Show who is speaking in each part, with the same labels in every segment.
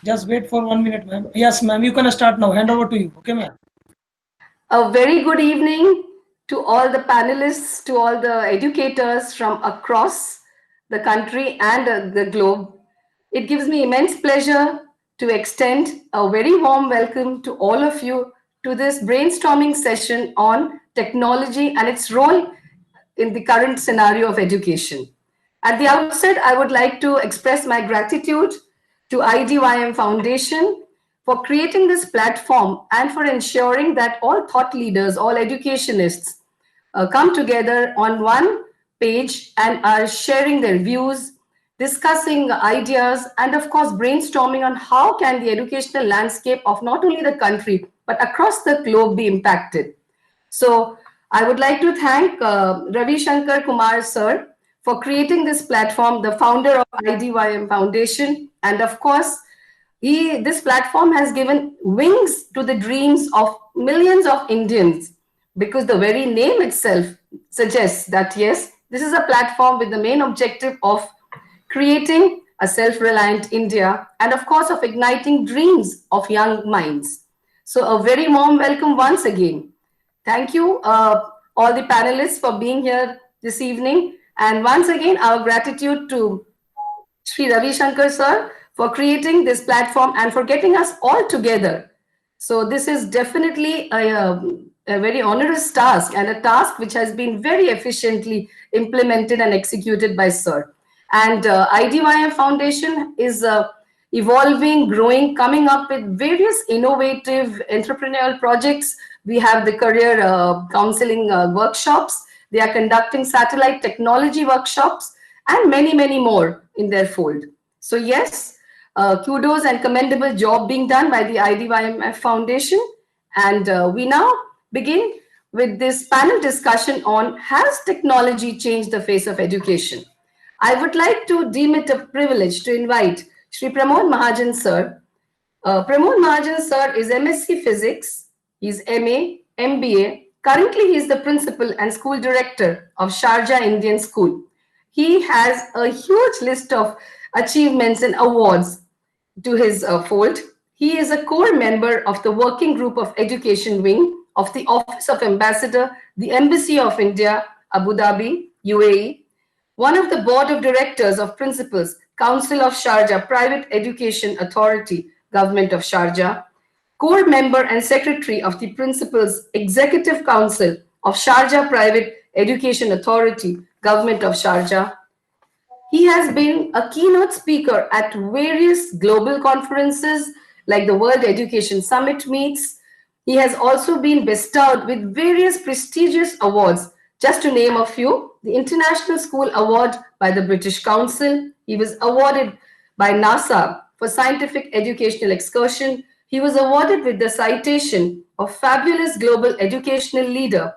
Speaker 1: Just wait for 1 minute, ma'am. Yes, ma'am, you can start now. Hand over to you. Okay, ma'am.
Speaker 2: A very good evening to all the panelists, to all the educators from across the country and the globe. It gives me immense pleasure to extend a very warm welcome to all of you to this brainstorming session on technology and its role in the current scenario of education. At the outset, I would like to express my gratitude to IDYM Foundation for creating this platform and for ensuring that all thought leaders, all educationists come together on one page and are sharing their views, discussing ideas, and of course brainstorming on how can the educational landscape of not only the country but across the globe be impacted. So I would like to thank Ravi Shankar Kumar sir for creating this platform, the founder of IDYM Foundation, and of course, this platform has given wings to the dreams of millions of Indians because the very name itself suggests that yes, this is a platform with the main objective of creating a self-reliant India and of course of igniting dreams of young minds. So a very warm welcome once again. Thank you, all the panelists, for being here this evening. And once again, our gratitude to Sri Ravi Shankar sir for creating this platform and for getting us all together. So this is definitely a very onerous task and a task which has been very efficiently implemented and executed by sir. And IDYM Foundation is evolving, growing, coming up with various innovative entrepreneurial projects. We have the career counseling workshops. They are conducting satellite technology workshops and many, many more in their fold. So yes, kudos and commendable job being done by the IDYMF Foundation. And we now begin with this panel discussion on has technology changed the face of education? I would like to deem it a privilege to invite Sri Pramod Mahajan sir. Pramod Mahajan sir is MSc Physics, he's MA, MBA. Currently, he is the principal and school director of Sharjah Indian School. He has a huge list of achievements and awards to his fold. He is a core member of the Working Group of Education Wing of the Office of Ambassador, the Embassy of India, Abu Dhabi, UAE, one of the board of directors of principals, Council of Sharjah Private Education Authority, Government of Sharjah, core member and secretary of the principals Executive Council of Sharjah Private Education Authority, Government of Sharjah. He has been a keynote speaker at various global conferences like the World Education Summit meets. He has also been bestowed with various prestigious awards. Just to name a few, the International School Award by the British Council. He was awarded by NASA for scientific educational excursion. He was awarded with the citation of Fabulous Global Educational Leader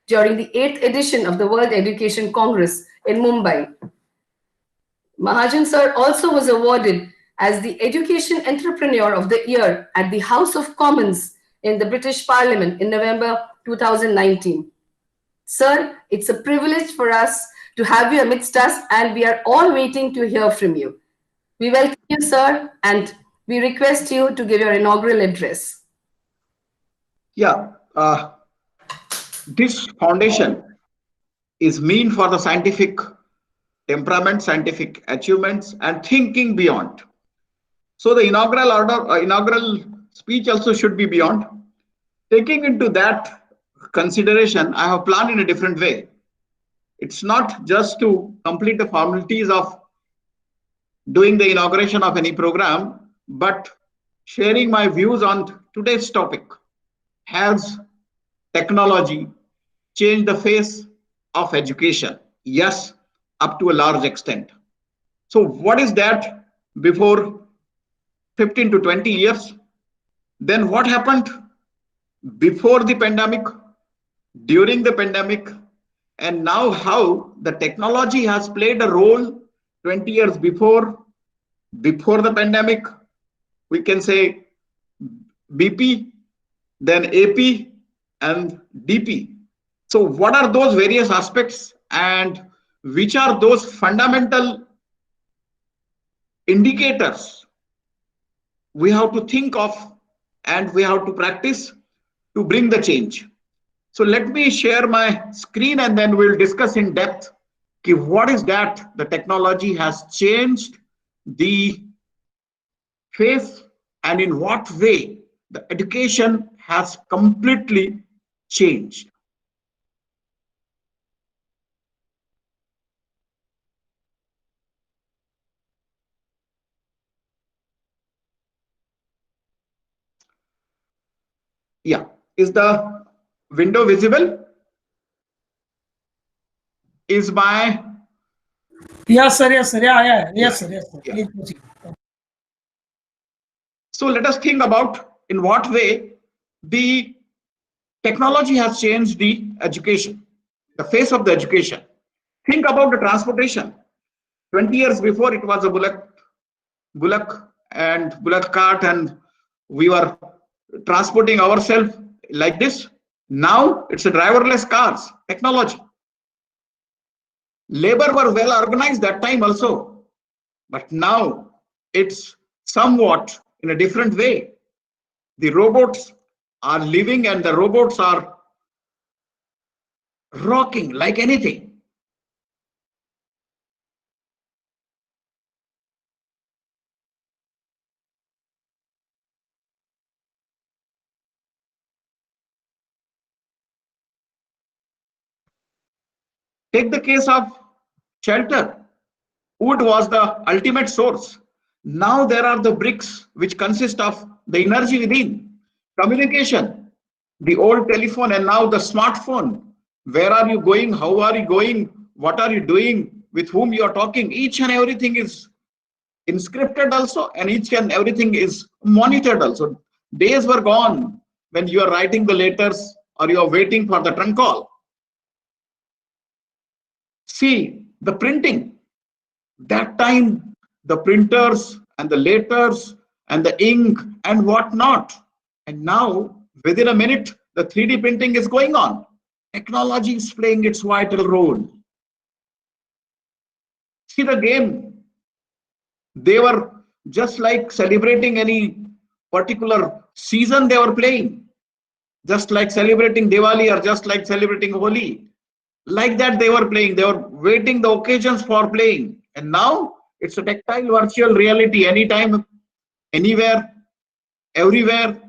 Speaker 2: during the 8th edition of the World Education Congress in Mumbai. Mahajan sir also was awarded as the Education Entrepreneur of the Year at the House of Commons in the British Parliament in November 2019. Sir, it's a privilege for us to have you amidst us, and we are all waiting to hear from you. We welcome you, sir, and we request you to give your inaugural address.
Speaker 3: Yeah, this foundation is mean for the scientific temperament, scientific achievements, and thinking beyond. So the inaugural speech also should be beyond. Taking into that consideration, I have planned in a different way. It's not just to complete the formalities of doing the inauguration of any program, but sharing my views on today's topic. Has technology changed the face of education? Yes, up to a large extent. So what is that before 15 to 20 years? Then what happened before the pandemic, during the pandemic, and now how the technology has played a role 20 years before the pandemic? We can say BP, then AP, and DP. So what are those various aspects, and which are those fundamental indicators we have to think of and we have to practice to bring the change. So let me share my screen and then we'll discuss in depth what is that the technology has changed the face and in what way the education has completely changed. Yeah, is the window visible? Is my
Speaker 1: Yes, sir. Yes, sir. Yeah. Yes, sir. Yes, sir.
Speaker 3: yeah.
Speaker 1: Please proceed.
Speaker 3: So let us think about in what way the technology has changed the education, the face of the education. Think about the transportation. 20 years before, it was a bullock cart, and we were transporting ourselves like this. Now it's a driverless cars, technology. Labor were well organized that time also, but now it's somewhat in a different way. The robots are living and the robots are rocking like anything. Take the case of shelter. Wood was the ultimate source. Now there are the bricks which consist of the energy within. Communication, the old telephone and now the smartphone. Where are you going? How are you going? What are you doing? With whom you are talking? Each and everything is inscripted also, and each and everything is monitored also. Days were gone when you are writing the letters or you are waiting for the trunk call. See, the printing. That time, the printers and the letters and the ink and whatnot. And now, within a minute, the 3D printing is going on. Technology is playing its vital role. See the game. They were just like celebrating any particular season they were playing. Just like celebrating Diwali or just like celebrating Holi. Like that they were playing. They were waiting the occasions for playing. And now it's a tactile virtual reality. Anytime, anywhere, everywhere,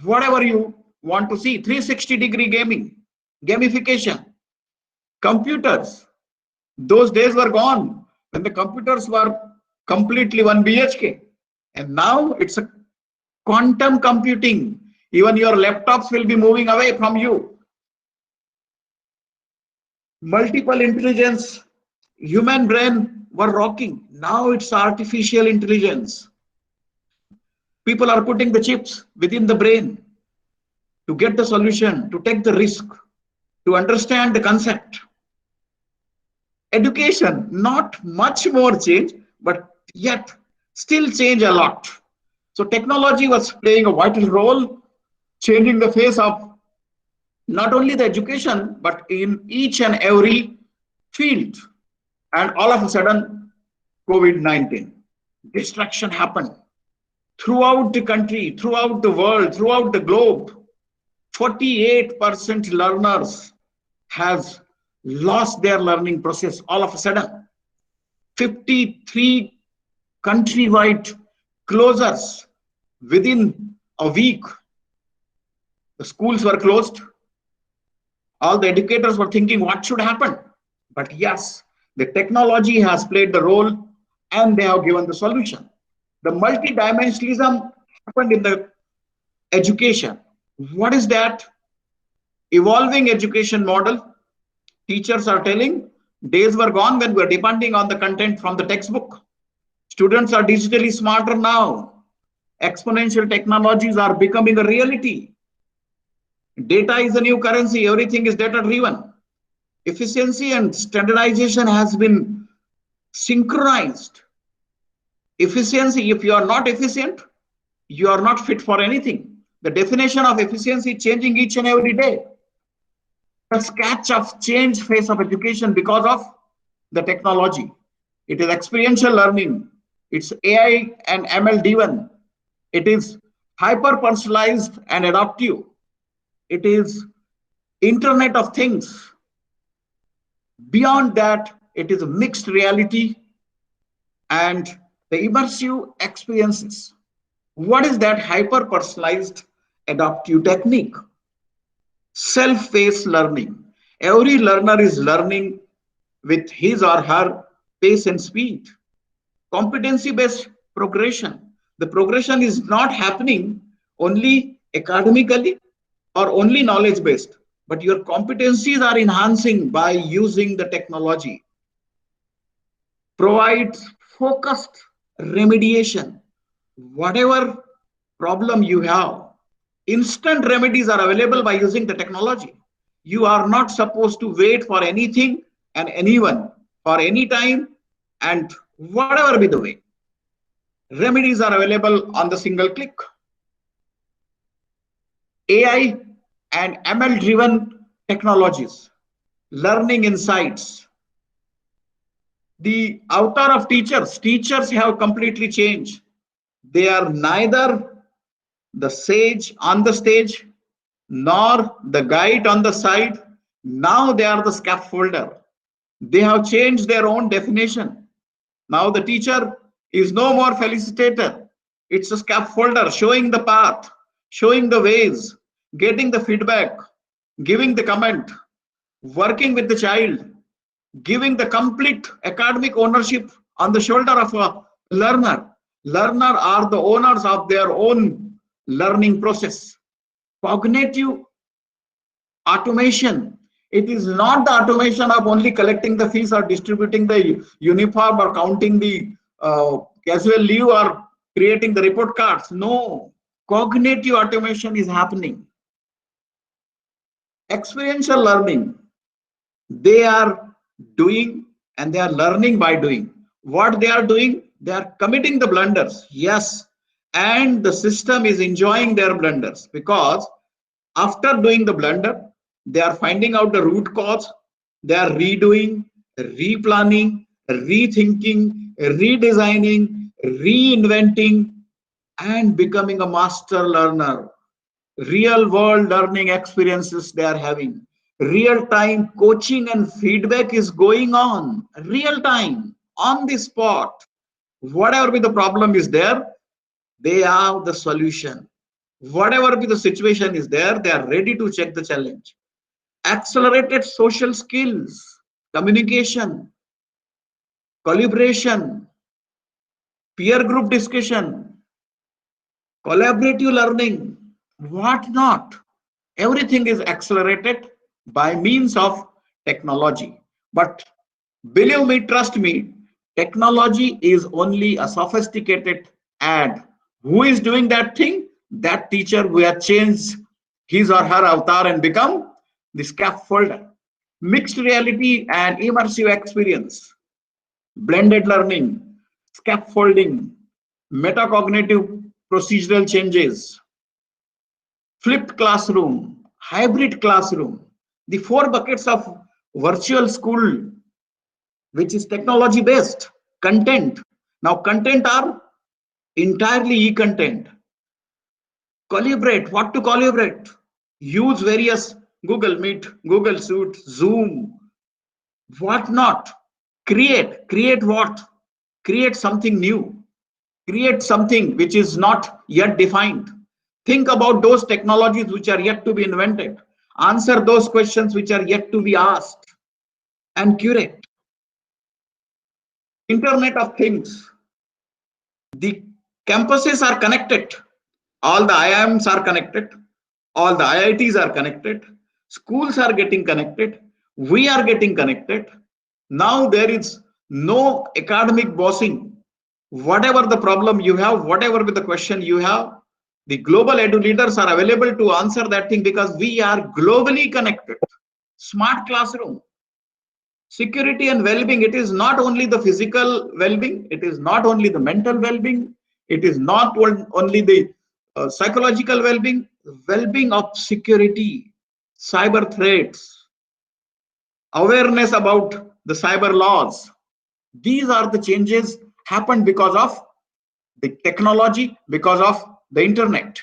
Speaker 3: whatever you want to see. 360-degree gaming, gamification, computers. Those days were gone when the computers were completely 1 BHK. And now it's a quantum computing. Even your laptops will be moving away from you. Multiple intelligence, human brain were rocking. Now it's artificial intelligence. People are putting the chips within the brain to get the solution, to take the risk, to understand the concept. Education, not much more change, but yet still change a lot. So technology was playing a vital role, changing the face of not only the education, but in each and every field. And all of a sudden, COVID-19, destruction happened throughout the country, throughout the world, throughout the globe. 48% learners has lost their learning process all of a sudden. 53 countrywide closures within a week. The schools were closed. All the educators were thinking what should happen. But yes, the technology has played the role and they have given the solution. The multidimensionalism happened in the education. What is that? Evolving education model. Teachers are telling days were gone when we were depending on the content from the textbook. Students are digitally smarter now. Exponential technologies are becoming a reality. Data is a new currency. Everything is data driven. Efficiency and standardization has been synchronized. Efficiency, if you are not efficient, you are not fit for anything. The definition of efficiency is changing each and every day. The sketch of change phase of education because of the technology. It is experiential learning. It's AI and ML driven. It is hyper personalized and adaptive. It is Internet of Things. Beyond that, it is a mixed reality and the immersive experiences. What is that hyper personalized adaptive technique? Self-paced learning. Every learner is learning with his or her pace and speed. Competency-based progression. The progression is not happening only academically or only knowledge-based, but your competencies are enhancing by using the technology. Provides focused remediation. Whatever problem you have, instant remedies are available by using the technology. You are not supposed to wait for anything and anyone for any time and whatever be the way. Remedies are available on the single click. AI and ML driven technologies, learning insights. The avatar of teachers have completely changed. They are neither the sage on the stage nor the guide on the side. Now they are the scaffolder. They have changed their own definition. Now the teacher is no more felicitator. It's a scaffolder showing the path, showing the ways, getting the feedback, giving the comment, working with the child, giving the complete academic ownership on the shoulder of a learner. Learner are the owners of their own learning process. Cognitive automation. It is not the automation of only collecting the fees or distributing the uniform or counting the casual leave or creating the report cards. No, cognitive automation is happening. Experiential learning. They are doing and they are learning by doing. What they are doing, they are committing the blunders. Yes, and the system is enjoying their blunders because after doing the blunder, they are finding out the root cause. They are redoing, replanning, rethinking, redesigning, reinventing, and becoming a master learner. Real world learning experiences they are having. Real time coaching and feedback is going on. Real time, on the spot. Whatever be the problem is there, they have the solution. Whatever be the situation is there, they are ready to check the challenge. Accelerated social skills, communication, collaboration, peer group discussion, collaborative learning, what not. Everything is accelerated by means of technology. But believe me, trust me, technology is only a sophisticated ad. Who is doing that thing? That teacher who has changed his or her avatar and become the scaffolder. Mixed reality and immersive experience, blended learning, scaffolding, metacognitive procedural changes, flipped classroom, hybrid classroom, the four buckets of virtual school, which is technology based content. Now, content are entirely e-content. Collaborate, what to collaborate? Use various Google Meet, Google Suite, Zoom, what not. Create what? Create something new. Create something which is not yet defined. Think about those technologies which are yet to be invented. Answer those questions which are yet to be asked and curate. Internet of Things. The campuses are connected. All the IIMs are connected. All the IITs are connected. Schools are getting connected. We are getting connected. Now there is no academic bossing. Whatever the problem you have, whatever the question you have, the global edu leaders are available to answer that thing because we are globally connected. Smart classroom. Security and well-being. It is not only the physical well-being. It is not only the mental well-being. It is not only the psychological well-being. Well-being of security, cyber threats, awareness about the cyber laws. These are the changes happened because of the technology, because of the internet.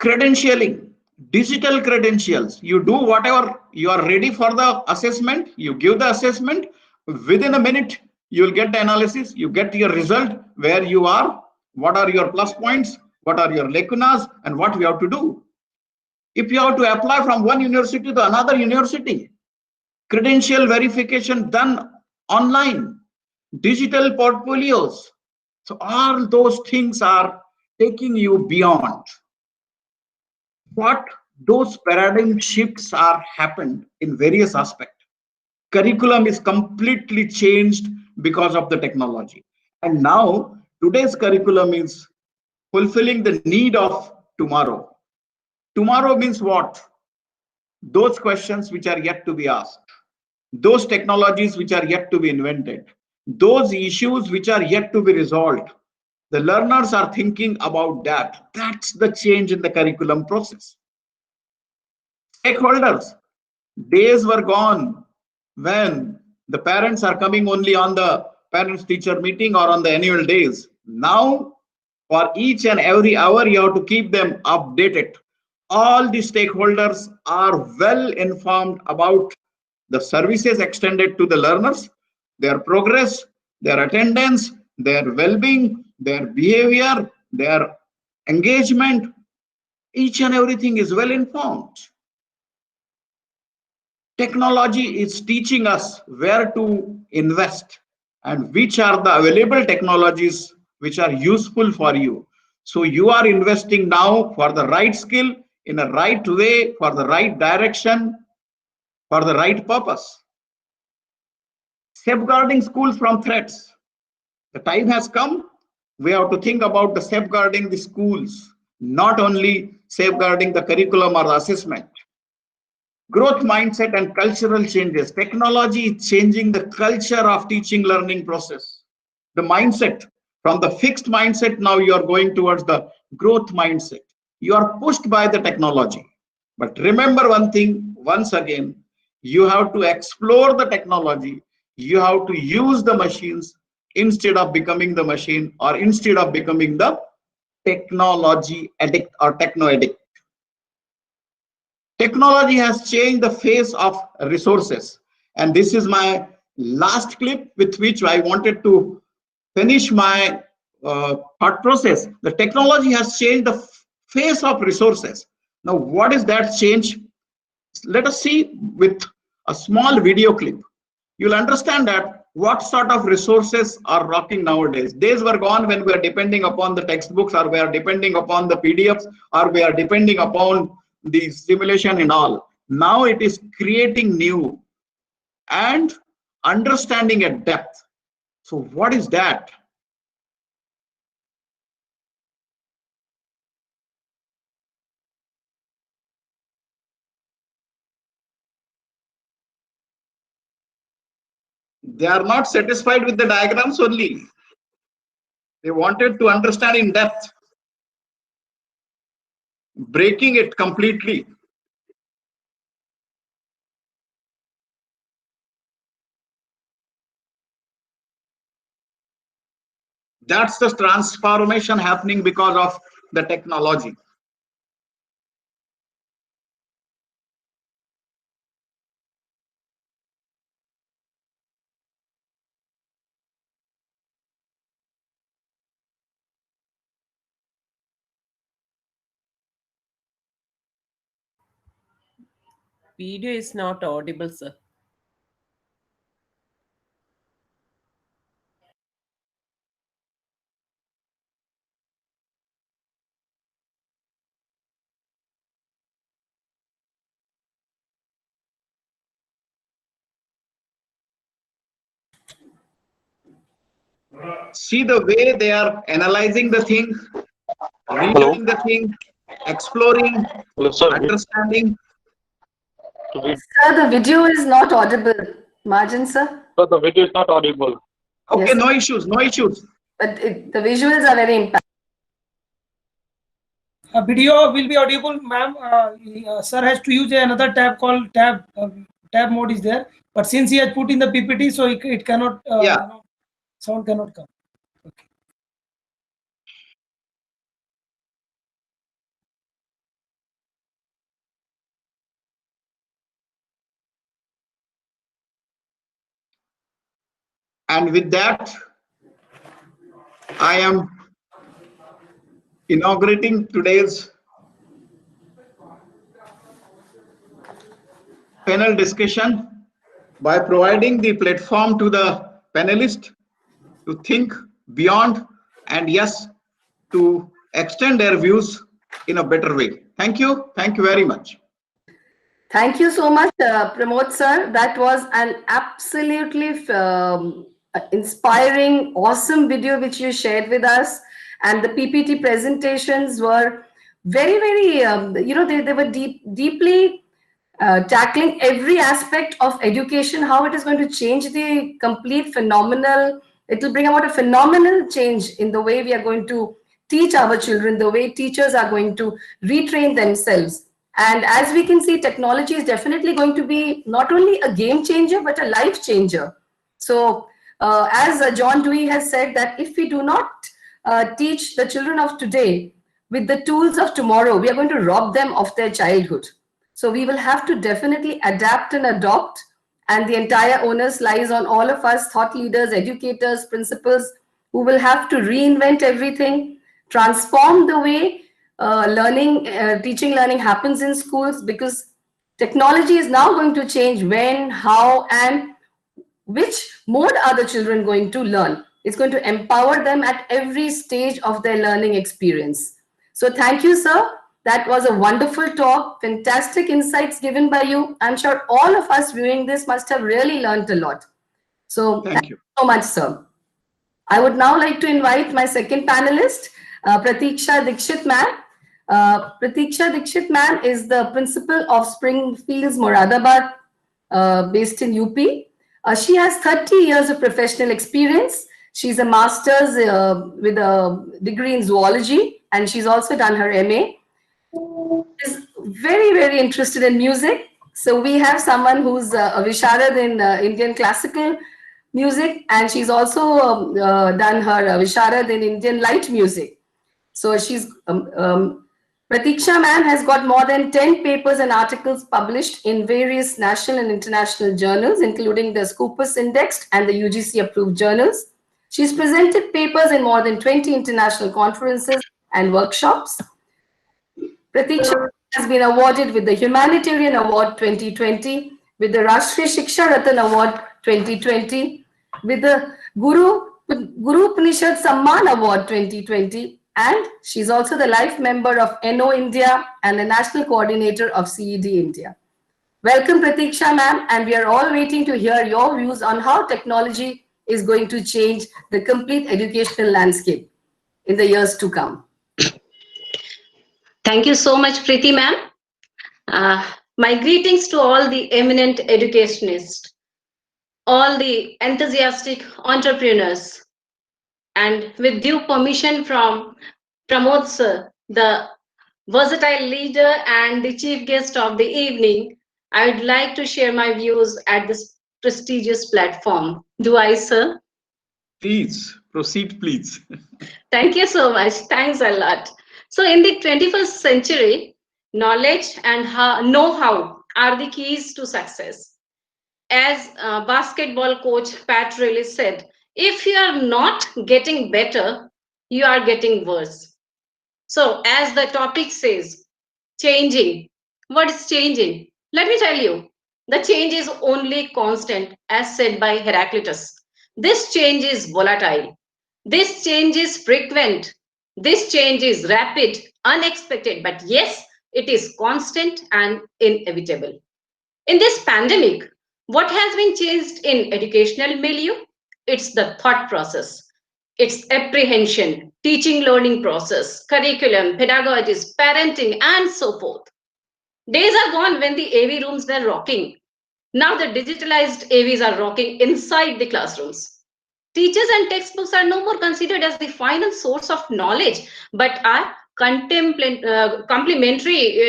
Speaker 3: Credentialing, digital credentials. You do whatever, you are ready for the assessment, you give the assessment, within a minute, you will get the analysis, you get your result, where you are, what are your plus points, what are your lacunas, and what we have to do. If you have to apply from one university to another university, credential verification done online, digital portfolios. So all those things are taking you beyond. What those paradigm shifts are happened in various aspects. Curriculum is completely changed because of the technology. And now today's curriculum is fulfilling the need of tomorrow. Tomorrow means what? Those questions which are yet to be asked, those technologies which are yet to be invented, those issues which are yet to be resolved. The learners are thinking about that. That's the change in the curriculum process. Stakeholders, days were gone when the parents are coming only on the parents teacher meeting or on the annual days. Now, for each and every hour, you have to keep them updated. All the stakeholders are well informed about the services extended to the learners, their progress, their attendance, their well-being, their behavior, their engagement. Each and everything is well informed. Technology is teaching us where to invest and which are the available technologies which are useful for you. So you are investing now for the right skill, in a right way, for the right direction, for the right purpose. Safeguarding schools from threats. The time has come. We have to think about the safeguarding the schools, not only safeguarding the curriculum or the assessment. Growth mindset and cultural changes. Technology is changing the culture of teaching learning process. The mindset, from the fixed mindset, now you are going towards the growth mindset. You are pushed by the technology. But remember one thing, once again, you have to explore the technology. You have to use the machines instead of becoming the machine, or instead of becoming the technology addict or techno addict. Technology has changed the face of resources. And this is my last clip with which I wanted to finish my thought process. The technology has changed the face of resources. Now, what is that change? Let us see with a small video clip. You'll understand that what sort of resources are rocking nowadays. Days were gone when we are depending upon the textbooks, or we are depending upon the PDFs, or we are depending upon the simulation and all. Now it is creating new and understanding at depth. So what is that? They are not satisfied with the diagrams only. They wanted to understand in depth, breaking it completely. That's the transformation happening because of the technology.
Speaker 4: Video is not audible, sir.
Speaker 3: See the way they are analyzing the thing, reading the thing, exploring,
Speaker 5: Hello, sir.
Speaker 3: understanding.
Speaker 2: Sir, the video is not audible. Margin, sir?
Speaker 5: Sir, the video is not audible.
Speaker 3: Okay,
Speaker 2: Yes,
Speaker 3: no issues, no issues.
Speaker 2: but the visuals are very impactful.
Speaker 1: Video will be audible, ma'am. Sir has to use another tab called tab. Tab mode is there, but since he has put in the PPT, so it cannot.
Speaker 3: Yeah.
Speaker 1: Sound cannot come. Okay.
Speaker 3: And with that, I am inaugurating today's panel discussion by providing the platform to the panelists to think beyond and yes, to extend their views in a better way. Thank you. Thank you very much.
Speaker 2: Thank you so much, Pramod sir. That was an absolutely inspiring, awesome video which you shared with us. And the PPT presentations were very, very, they were deeply tackling every aspect of education, how it is going to change the complete phenomenal, it will bring about a phenomenal change in the way we are going to teach our children, the way teachers are going to retrain themselves. And as we can see, technology is definitely going to be not only a game changer, but a life changer. So as John Dewey has said, that if we do not teach the children of today with the tools of tomorrow, we are going to rob them of their childhood. So we will have to definitely adapt and adopt, and the entire onus lies on all of us, thought leaders, educators, principals, who will have to reinvent everything, transform the way teaching learning happens in schools, because technology is now going to change when, how, and which mode are the children going to learn. It's going to empower them at every stage of their learning experience. So thank you, sir. That was a wonderful talk, fantastic insights given by you. I'm sure all of us viewing this must have really learned a lot. So thank you so much, sir. I would now like to invite my second panelist, Pratiksha Dikshit ma'am. Pratiksha Dikshit ma'am is the principal of Springfields, Moradabad, based in UP. She has 30 years of professional experience. She's a master's with a degree in zoology, and she's also done her MA. Is very, very interested in music. So we have someone who's a Visharad in Indian classical music, and she's also done her Visharad in Indian light music. So she's Pratiksha ma'am has got more than 10 papers and articles published in various national and international journals, including the Scopus Indexed and the UGC approved journals. She's presented papers in more than 20 international conferences and workshops. Pratiksha has been awarded with the Humanitarian Award 2020, with the Rashtriya Shiksha Ratan Award 2020, with the Guru Upanishad Samman Award 2020, and she's also the life member of NO India and the national coordinator of CED India. Welcome, Pratiksha ma'am, and we are all waiting to hear your views on how technology is going to change the complete educational landscape in the years to come.
Speaker 5: Thank you so much, Preeti ma'am. My greetings to all the eminent educationists, all the enthusiastic entrepreneurs, and with due permission from Pramod sir, the versatile leader and the chief guest of the evening, I would like to share my views at this prestigious platform. Do I, sir?
Speaker 3: Please, proceed, please.
Speaker 5: Thank you so much. Thanks a lot. So in the 21st century, knowledge and know-how are the keys to success. As basketball coach Pat Riley said, if you are not getting better, you are getting worse. So as the topic says, changing. What is changing? Let me tell you, the change is only constant, as said by Heraclitus. This change is volatile. This change is frequent. This change is rapid, unexpected, but yes, it is constant and inevitable. In this pandemic, what has been changed in educational milieu? It's the thought process. It's apprehension, teaching learning process, curriculum, pedagogies, parenting, and so forth. Days are gone when the AV rooms were rocking. Now the digitalized AVs are rocking inside the classrooms. Teachers and textbooks are no more considered as the final source of knowledge, but are complementary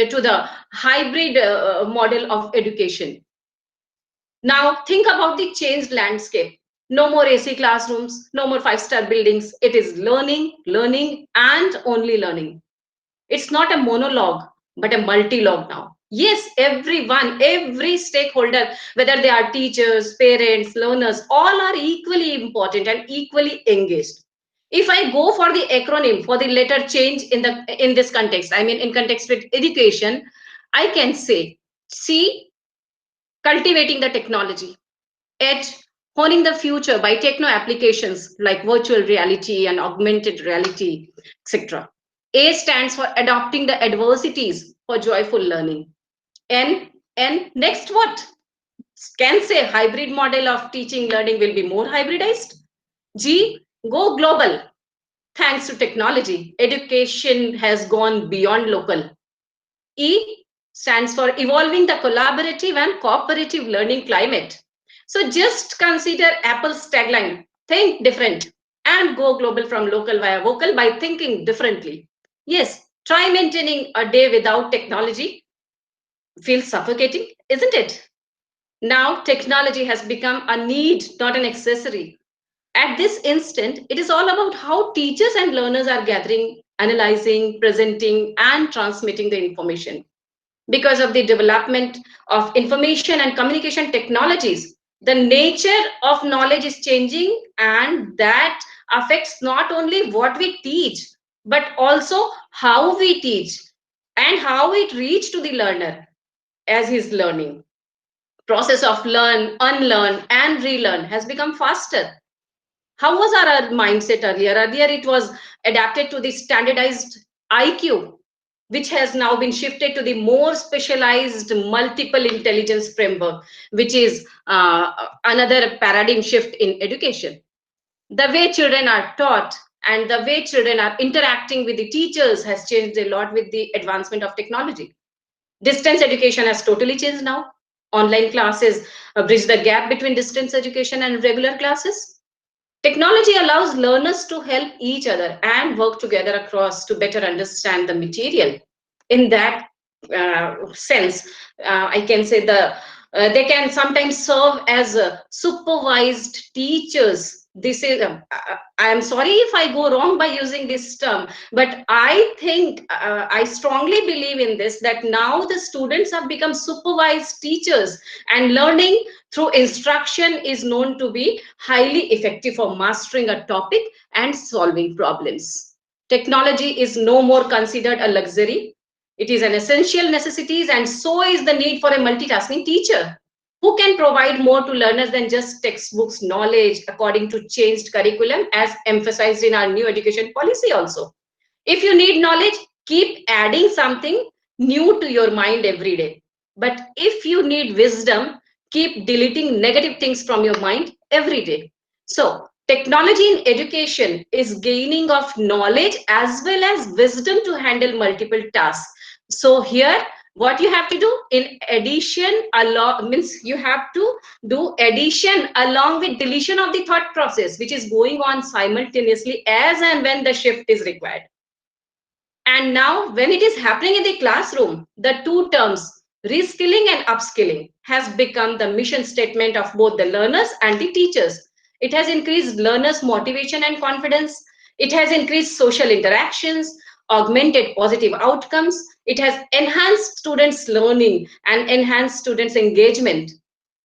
Speaker 5: to the hybrid model of education. Now think about the changed landscape. No more AC classrooms, no more 5-star buildings. It is learning, learning, and only learning. It's not a monologue, but a multi-log now. Yes, everyone, every stakeholder, whether they are teachers, parents, learners, all are equally important and equally engaged. If I go for the acronym for the letter change in this context, I mean in context with education, I can say C, cultivating the technology. H, honing the future by techno applications like virtual reality and augmented reality, etc. A stands for adopting the adversities for joyful learning. N, next what? Can say hybrid model of teaching learning will be more hybridized. G, go global. Thanks to technology, education has gone beyond local. E stands for evolving the collaborative and cooperative learning climate. So just consider Apple's tagline, think different and go global from local via vocal by thinking differently. Yes, try maintaining a day without technology. Feels suffocating, isn't it? Now technology has become a need, not an accessory. At this instant, it is all about how teachers and learners are gathering, analyzing, presenting, and transmitting the information. Because of the development of information and communication technologies, the nature of knowledge is changing, and that affects not only what we teach, but also how we teach and how it reach to the learner as he's learning. Process of learn, unlearn, and relearn has become faster. How was our mindset earlier? Earlier, it was adapted to the standardized IQ, which has now been shifted to the more specialized multiple intelligence framework, which is another paradigm shift in education. The way children are taught and the way children are interacting with the teachers has changed a lot with the advancement of technology. Distance education has totally changed now. Online classes bridge the gap between distance education and regular classes. Technology allows learners to help each other and work together across to better understand the material. In that sense, I can say they can sometimes serve as supervised teachers. This is, I am sorry if I go wrong by using this term, but I think I strongly believe in this, that now the students have become supervised teachers, and learning through instruction is known to be highly effective for mastering a topic and solving problems. Technology is no more considered a luxury. It is an essential necessity, and so is the need for a multitasking teacher who can provide more to learners than just textbooks knowledge according to changed curriculum, as emphasized in our new education policy also. If you need knowledge, keep adding something new to your mind every day. But if you need wisdom, keep deleting negative things from your mind every day. So technology in education is gaining of knowledge as well as wisdom to handle multiple tasks. So here, what you have to do in addition along means you have to do addition along with deletion of the thought process, which is going on simultaneously as and when the shift is required. And now when it is happening in the classroom, the two terms reskilling and upskilling has become the mission statement of both the learners and the teachers. It has increased learners' motivation and confidence. It has increased social interactions, augmented positive outcomes. It has enhanced students' learning and enhanced students' engagement.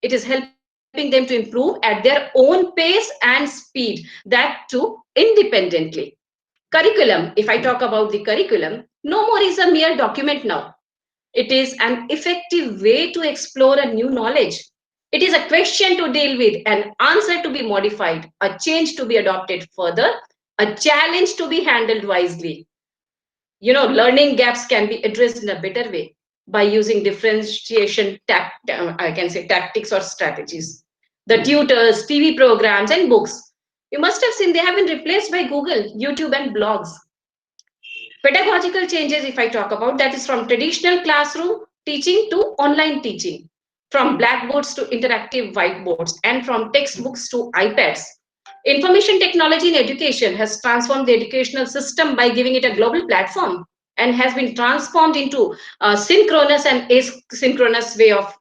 Speaker 5: It is helping them to improve at their own pace and speed, that too independently. Curriculum, if I talk about the curriculum, no more is a mere document now. It is an effective way to explore a new knowledge. It is a question to deal with, an answer to be modified, a change to be adopted further, a challenge to be handled wisely. You know, learning gaps can be addressed in a better way by using differentiation I can say tactics or strategies. The tutors, TV programs, and books, you must have seen, they have been replaced by Google, YouTube, and blogs. Pedagogical changes, if I talk about, that is from traditional classroom teaching to online teaching, from blackboards to interactive whiteboards, and from textbooks to iPads. Information technology in education has transformed the educational system by giving it a global platform, and has been transformed into a synchronous and asynchronous way of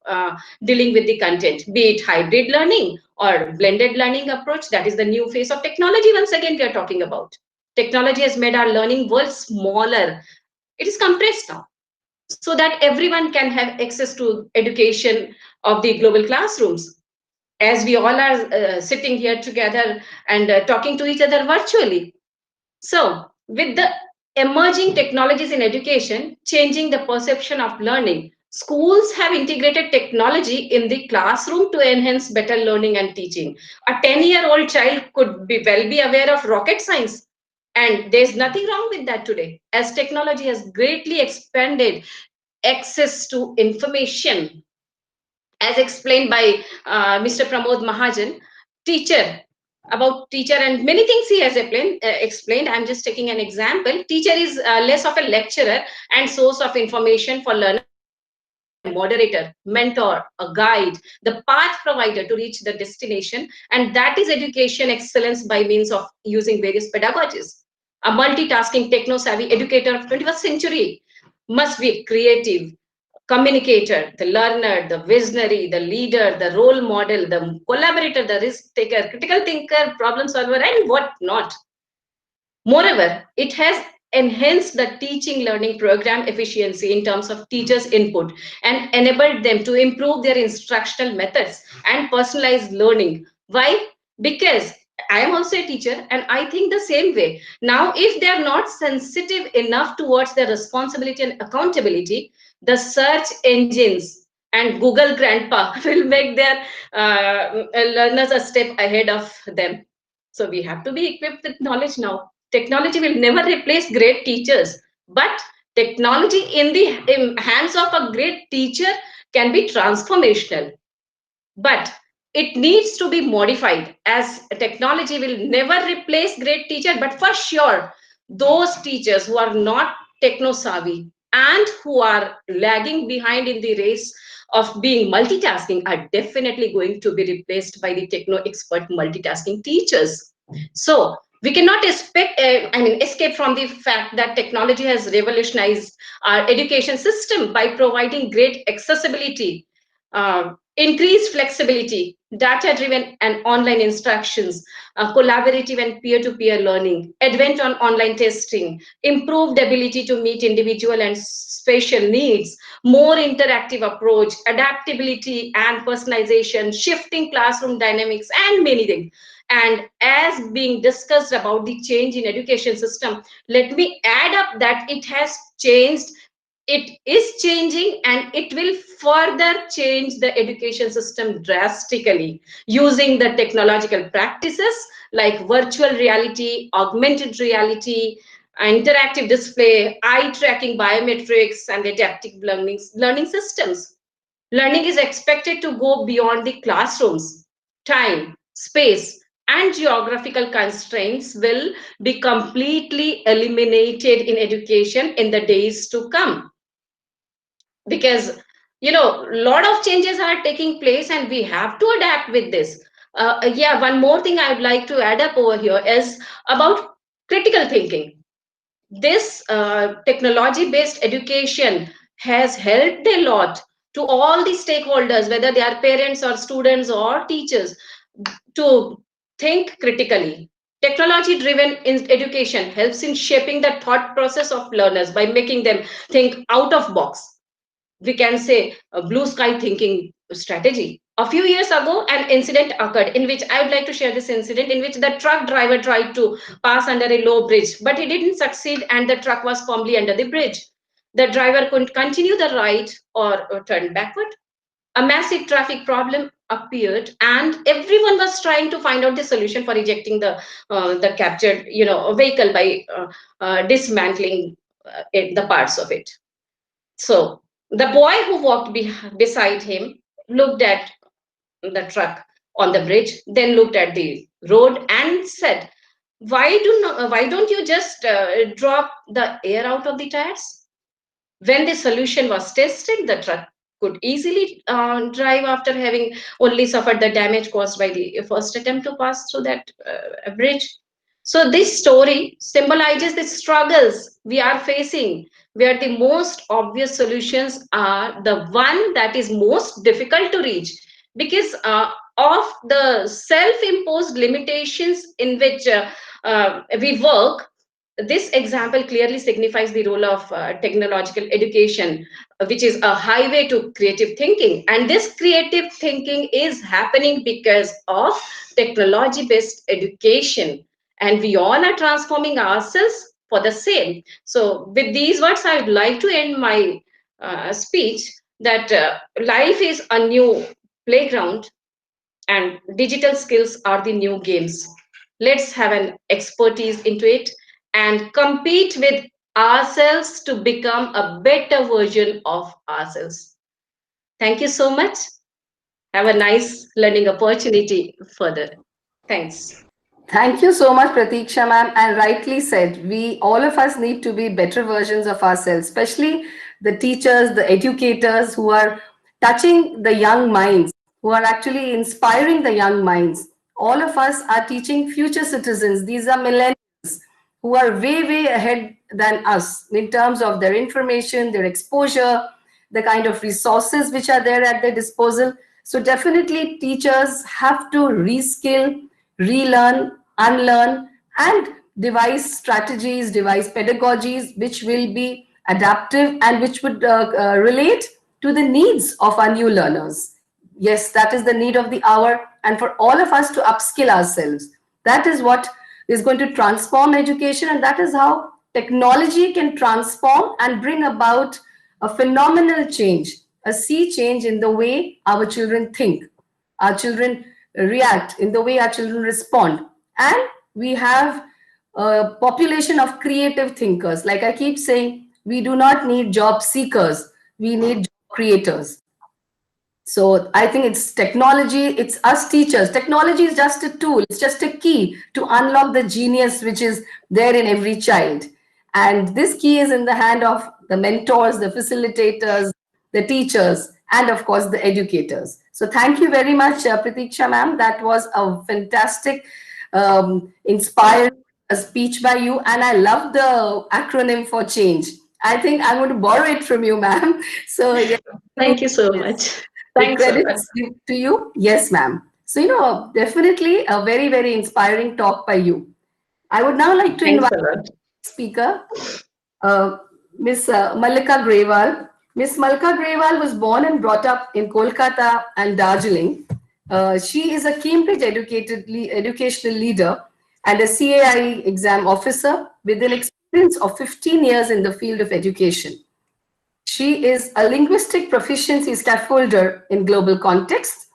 Speaker 5: dealing with the content, be it hybrid learning or blended learning approach. That is the new phase of technology once again we are talking about. Technology has made our learning world smaller. It is compressed now. so that everyone can have access to education of the global classrooms, as we all are sitting here together and talking to each other virtually. So, with the emerging technologies in education changing the perception of learning, schools have integrated technology in the classroom to enhance better learning and teaching. A 10-year-old child could be aware of rocket science, and there's nothing wrong with that today, as technology has greatly expanded access to information. As explained by Mr. Pramod Mahajan, teacher, about teacher and many things he has explained. I'm just taking an example. Teacher is less of a lecturer and source of information for learner. He is a moderator, mentor, a guide, the path provider to reach the destination, and that is education excellence by means of using various pedagogies. A multitasking, techno-savvy educator of 21st century must be creative, communicator, the learner, the visionary, the leader, the role model, the collaborator, the risk taker, critical thinker, problem solver, and what not. Moreover, it has enhanced the teaching learning program efficiency in terms of teachers' input and enabled them to improve their instructional methods and personalized learning. Why? Because I am also a teacher and I think the same way. Now, if they are not sensitive enough towards their responsibility and accountability, the search engines and Google Grandpa will make their learners a step ahead of them. So we have to be equipped with knowledge now. Technology will never replace great teachers, but technology in hands of a great teacher can be transformational. But it needs to be modified, as technology will never replace great teacher, but for sure, those teachers who are not techno savvy and who are lagging behind in the race of being multitasking are definitely going to be replaced by the techno expert multitasking teachers. So we cannot escape from the fact that technology has revolutionized our education system by providing great accessibility, increased flexibility, data-driven and online instructions, collaborative and peer-to-peer learning, advent on online testing, improved ability to meet individual and spatial needs, more interactive approach, adaptability and personalization, shifting classroom dynamics, and many things. And as being discussed about the change in education system, let me add up that it has changed, it is changing, and it will further change the education system drastically using the technological practices like virtual reality, augmented reality, interactive display, eye tracking biometrics, and adaptive learning systems. Learning is expected to go beyond the classrooms. Time, space, and geographical constraints will be completely eliminated in education in the days to come, because a lot of changes are taking place and we have to adapt with this. Yeah, one more thing I would like to add up over here is about critical thinking. This technology based education has helped a lot to all the stakeholders, whether they are parents or students or teachers, to think critically. Technology driven education helps in shaping the thought process of learners by making them think out of box. We can say a blue sky thinking strategy. A few years ago, an incident occurred in which I would like to share this incident, in which the truck driver tried to pass under a low bridge, but he didn't succeed and the truck was firmly under the bridge. The driver couldn't continue the ride or turn backward. A massive traffic problem appeared and everyone was trying to find out the solution for ejecting the captured vehicle by dismantling the parts of it. So the boy who walked beside him looked at the truck on the bridge, then looked at the road and said, why don't you just drop the air out of the tires?" When the solution was tested, the truck could easily drive after having only suffered the damage caused by the first attempt to pass through that bridge. So this story symbolizes the struggles we are facing, where the most obvious solutions are the one that is most difficult to reach, because of the self-imposed limitations in which we work. this example clearly signifies the role of technological education, which is a highway to creative thinking. And this creative thinking is happening because of technology-based education. And we all are transforming ourselves for the same. So with these words, I would like to end my speech that life is a new playground and digital skills are the new games. Let's have an expertise into it and compete with ourselves to become a better version of ourselves. Thank you so much. Have a nice learning opportunity further. Thanks.
Speaker 2: Thank you so much, Pratiksha ma'am. And rightly said, we all of us need to be better versions of ourselves, especially the teachers, the educators who are touching the young minds, who are actually inspiring the young minds. All of us are teaching future citizens. These are millennials who are way, way ahead than us in terms of their information, their exposure, the kind of resources which are there at their disposal. So definitely teachers have to reskill, relearn, unlearn, and devise strategies, devise pedagogies which will be adaptive and which would relate to the needs of our new learners. Yes, that is the need of the hour, and for all of us to upskill ourselves. That is what is going to transform education, and that is how technology can transform and bring about a phenomenal change, a sea change in the way our children think, our children react, in the way our children respond. And we have a population of creative thinkers. Like I keep saying, we do not need job seekers, we need job creators. So I think it's technology, it's us teachers. Technology is just a tool, it's just a key to unlock the genius which is there in every child. And this key is in the hand of the mentors, the facilitators, the teachers, and of course the educators. So thank you very much, Pratiksha ma'am. That was a fantastic, inspired speech by you. And I love the acronym for change. I think I'm going to borrow it from you, ma'am. So yeah.
Speaker 5: Thank you so much.
Speaker 2: The
Speaker 5: Thanks so much.
Speaker 2: credits to you. Yes, ma'am. So, definitely a very, very inspiring talk by you. I would now like to
Speaker 5: Thanks
Speaker 2: invite
Speaker 5: a lot.
Speaker 2: speaker, Miss Malika Grewal. Miss Malika Grewal was born and brought up in Kolkata and Darjeeling. She is a Cambridge educational leader and a CAI exam officer with an experience of 15 years in the field of education. She is a linguistic proficiency scaffolder in global context.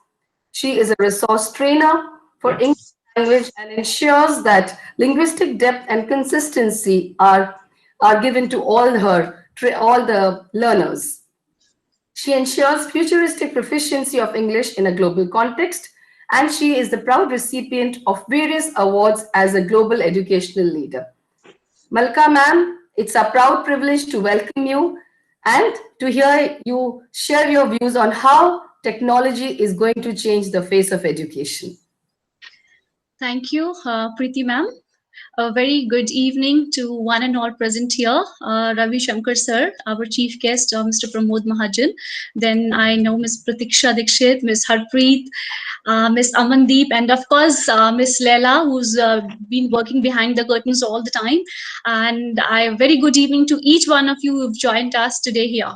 Speaker 2: She is a resource trainer for English language and ensures that linguistic depth and consistency are given to all the learners. She ensures futuristic proficiency of English in a global context, and she is the proud recipient of various awards as a global educational leader. Malika ma'am, it's a proud privilege to welcome you and to hear you share your views on how technology is going to change the face of education.
Speaker 6: Thank you, Preeti ma'am. A very good evening to one and all present here. Ravi Shankar sir, our chief guest, Mr. Pramod Mahajan. Then I know Ms. Pratiksha Dikshit, Ms. Harpreet, Ms. Amandeep, and of course, Ms. Leila, who's been working behind the curtains all the time. And a very good evening to each one of you who've joined us today here.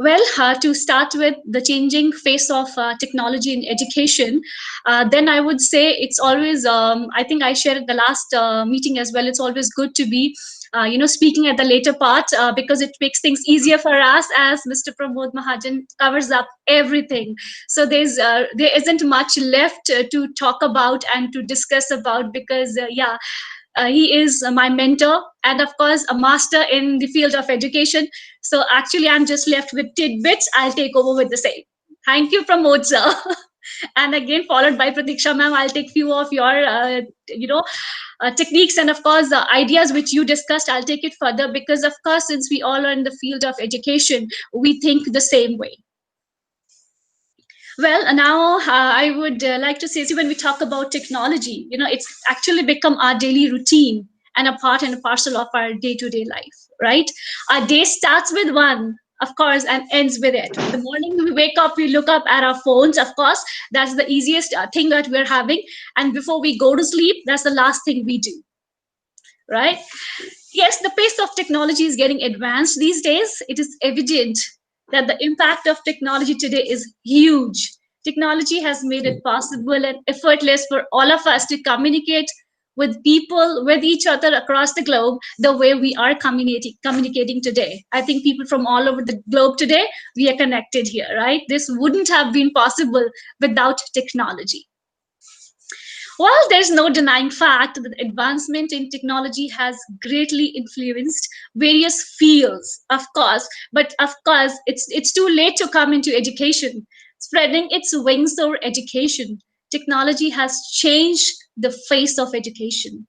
Speaker 6: Well, to start with the changing face of technology in education, then I would say it's always, I think I shared the last meeting as well, it's always good to be speaking at the later part because it makes things easier for us as Mr. Pramod Mahajan covers up everything. So there isn't much left to talk about and to discuss about because, he is my mentor and of course a master in the field of education. So actually I'm just left with tidbits. I'll take over with the same. Thank you, Pramod sir. And again, followed by Pratiksha ma'am, I'll take few of your, techniques and of course the ideas which you discussed, I'll take it further because of course, since we all are in the field of education, we think the same way. Well, now I would like to say, when we talk about technology, it's actually become our daily routine and a part and a parcel of our day-to-day life, right? Our day starts with one, of course, and ends with it. The morning we wake up, we look up at our phones, of course, that's the easiest thing that we're having. And before we go to sleep, that's the last thing we do. right? Yes, the pace of technology is getting advanced these days. It is evident that the impact of technology today is huge. Technology has made it possible and effortless for all of us to communicate with people, with each other across the globe, the way we are communicating today. I think people from all over the globe today, we are connected here, right? This wouldn't have been possible without technology. Well, there's no denying fact that advancement in technology has greatly influenced various fields, of course, but of course, it's too late to come into education. Spreading its wings over education, technology has changed the face of education.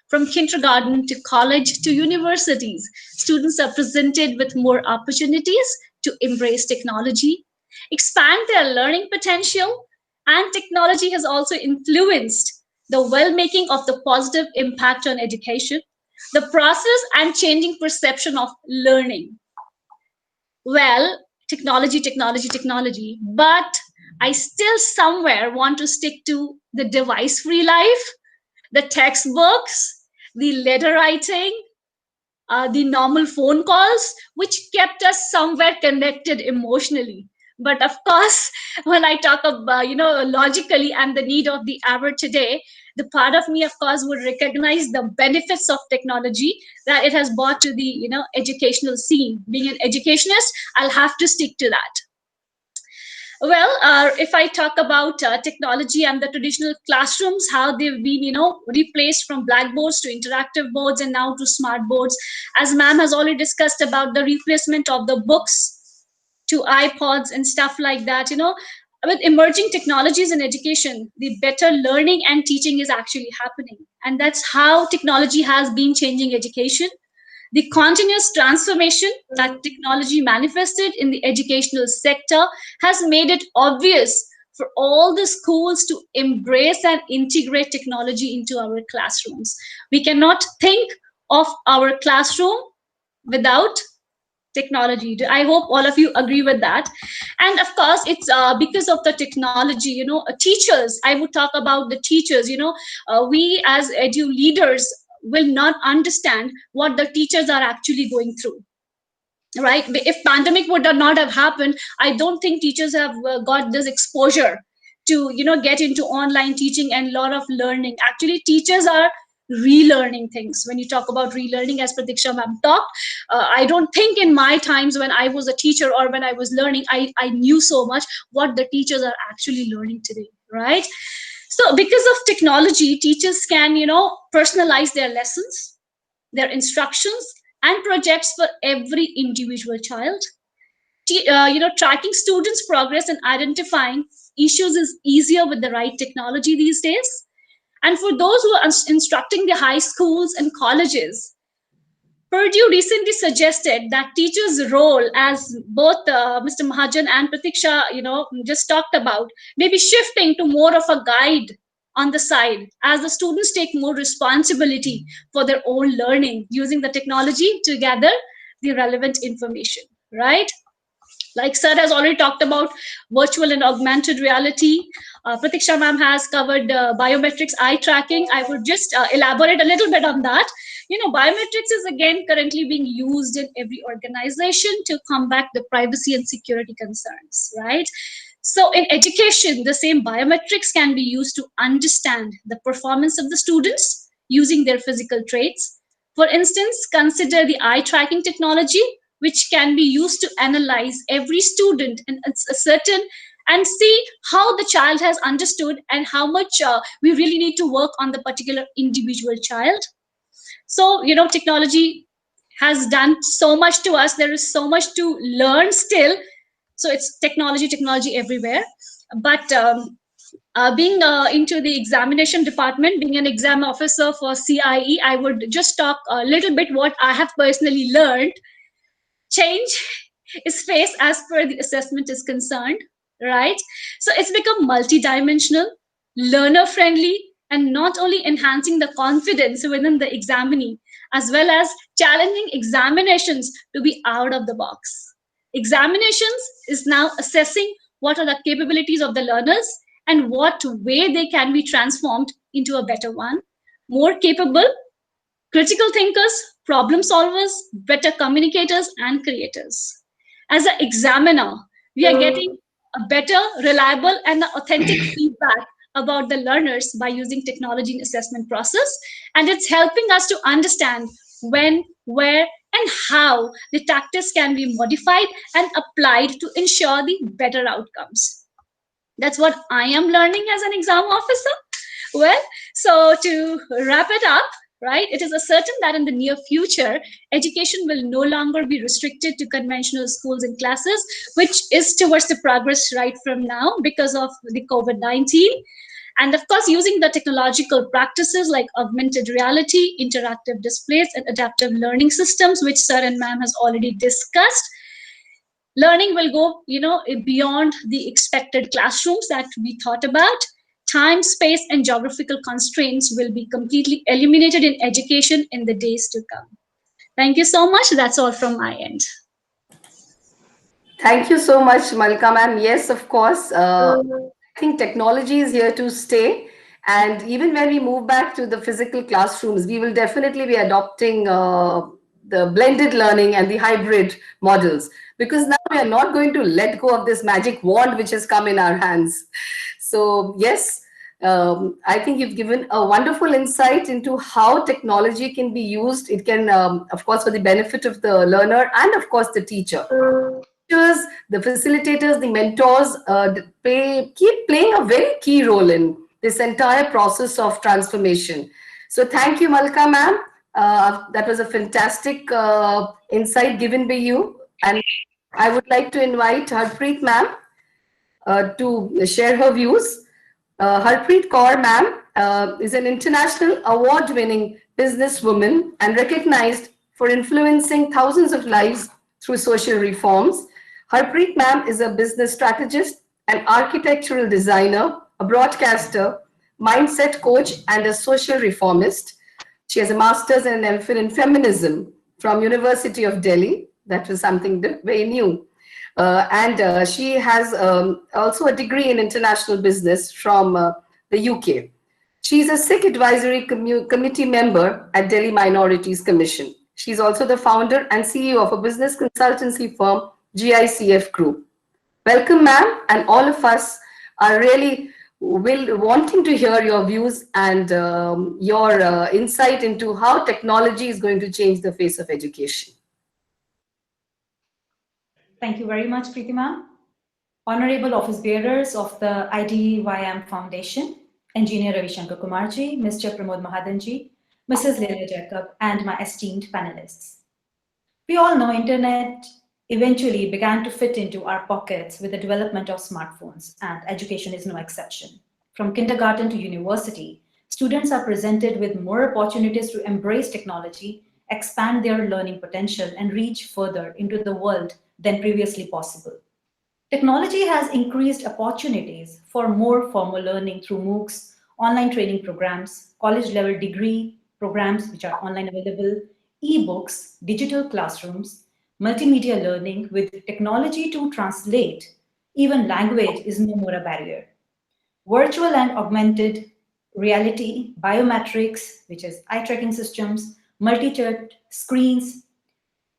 Speaker 6: From kindergarten to college to universities, students are presented with more opportunities to embrace technology, expand their learning potential, and technology has also influenced the well-making of the positive impact on education, the process and changing perception of learning. Well, technology, but I still somewhere want to stick to the device-free life, the textbooks, the letter writing, the normal phone calls, which kept us somewhere connected emotionally. But of course, when I talk about, logically and the need of the hour today, the part of me, of course, would recognize the benefits of technology that it has brought to the, educational scene. Being an educationist, I'll have to stick to that. Well, if I talk about technology and the traditional classrooms, how they've been, replaced from blackboards to interactive boards and now to smart boards, as ma'am has already discussed about the replacement of the books to iPods and stuff like that, with emerging technologies in education, the better learning and teaching is actually happening. And that's how technology has been changing education. The continuous transformation that technology manifested in the educational sector has made it obvious for all the schools to embrace and integrate technology into our classrooms. We cannot think of our classroom without technology. I hope all of you agree with that. And of course, it's because of the technology, teachers, I would talk about the teachers, we as edu leaders will not understand what the teachers are actually going through, right? If pandemic would not have happened, I don't think teachers have got this exposure to get into online teaching and lot of learning. Actually, teachers are relearning things. When you talk about relearning, as Pratiksha ma'am talked, I don't think in my times when I was a teacher or when I was learning, I knew so much what the teachers are actually learning today, right? So because of technology, teachers can, personalize their lessons, their instructions and projects for every individual child. Tracking students' progress and identifying issues is easier with the right technology these days. And for those who are instructing the high schools and colleges, Purdue recently suggested that teachers' role, as both Mr. Mahajan and Pratiksha, just talked about, maybe shifting to more of a guide on the side as the students take more responsibility for their own learning using the technology to gather the relevant information, right? Like Sir has already talked about virtual and augmented reality. Pratiksha ma'am has covered biometrics, eye tracking. I would just elaborate a little bit on that. Biometrics is again currently being used in every organization to combat the privacy and security concerns, right? So in education, the same biometrics can be used to understand the performance of the students using their physical traits. For instance, consider the eye tracking technology, which can be used to analyze every student and see how the child has understood and how much we really need to work on the particular individual child. So, technology has done so much to us. There is so much to learn still. So it's technology everywhere. But being into the examination department, being an exam officer for CIE, I would just talk a little bit what I have personally learned. Change is faced as per the assessment is concerned, right? So it's become multidimensional, learner friendly, and not only enhancing the confidence within the examinee, as well as challenging examinations to be out of the box. Examinations is now assessing what are the capabilities of the learners and what way they can be transformed into a better one, more capable, critical thinkers, problem solvers, better communicators, and creators. As an examiner, we are getting a better, reliable, and authentic feedback about the learners by using technology in assessment process, and it's helping us to understand when, where, and how the tactics can be modified and applied to ensure the better outcomes. That's what I am learning as an exam officer. Well, so to wrap it up, right, it is certain that in the near future, education will no longer be restricted to conventional schools and classes, which is towards the progress right from now because of the COVID-19. And of course, using the technological practices like augmented reality, interactive displays, and adaptive learning systems, which Sir and Ma'am has already discussed, learning will go, beyond the expected classrooms that we thought about. Time, space, and geographical constraints will be completely eliminated in education in the days to come. Thank you so much. That's all from my end.
Speaker 2: Thank you so much, Malika ma'am. Yes, of course. I think technology is here to stay. And even when we move back to the physical classrooms, we will definitely be adopting the blended learning and the hybrid models, because now we are not going to let go of this magic wand which has come in our hands. So yes, I think you've given a wonderful insight into how technology can be used. It can, of course, for the benefit of the learner and of course the teacher. The facilitators, the mentors keep playing a very key role in this entire process of transformation. So thank you, Malika ma'am. That was a fantastic insight given by you. And I would like to invite Harpreet ma'am to share her views. Harpreet Kaur ma'am is an international award-winning businesswoman and recognized for influencing thousands of lives through social reforms. Harpreet ma'am is a business strategist, an architectural designer, a broadcaster, mindset coach, and a social reformist. She has a master's and an MPhil in feminism from University of Delhi. That was something very new. And she has also a degree in international business from the UK. She's a Sikh Advisory Committee member at Delhi Minorities Commission. She's also the founder and CEO of a business consultancy firm, GICF Group. Welcome, ma'am, and all of us are really wanting to hear your views and your insight into how technology is going to change the face of education.
Speaker 7: Thank you very much, Preeti ma'am. Honorable office bearers of the IDYM Foundation, Engineer Ravi Shankar Kumarji, Mr. Pramod Mahadanji, Mrs. Leila Jacob, and my esteemed panelists. We all know internet eventually began to fit into our pockets with the development of smartphones, and education is no exception. From kindergarten to university, students are presented with more opportunities to embrace technology, expand their learning potential, and reach further into the world than previously possible. Technology has increased opportunities for more formal learning through MOOCs, online training programs, college-level degree programs which are online available, e-books, digital classrooms, multimedia learning with technology to translate. Even language is no more a barrier. Virtual and augmented reality, biometrics, which is eye tracking systems, multi-touch screens.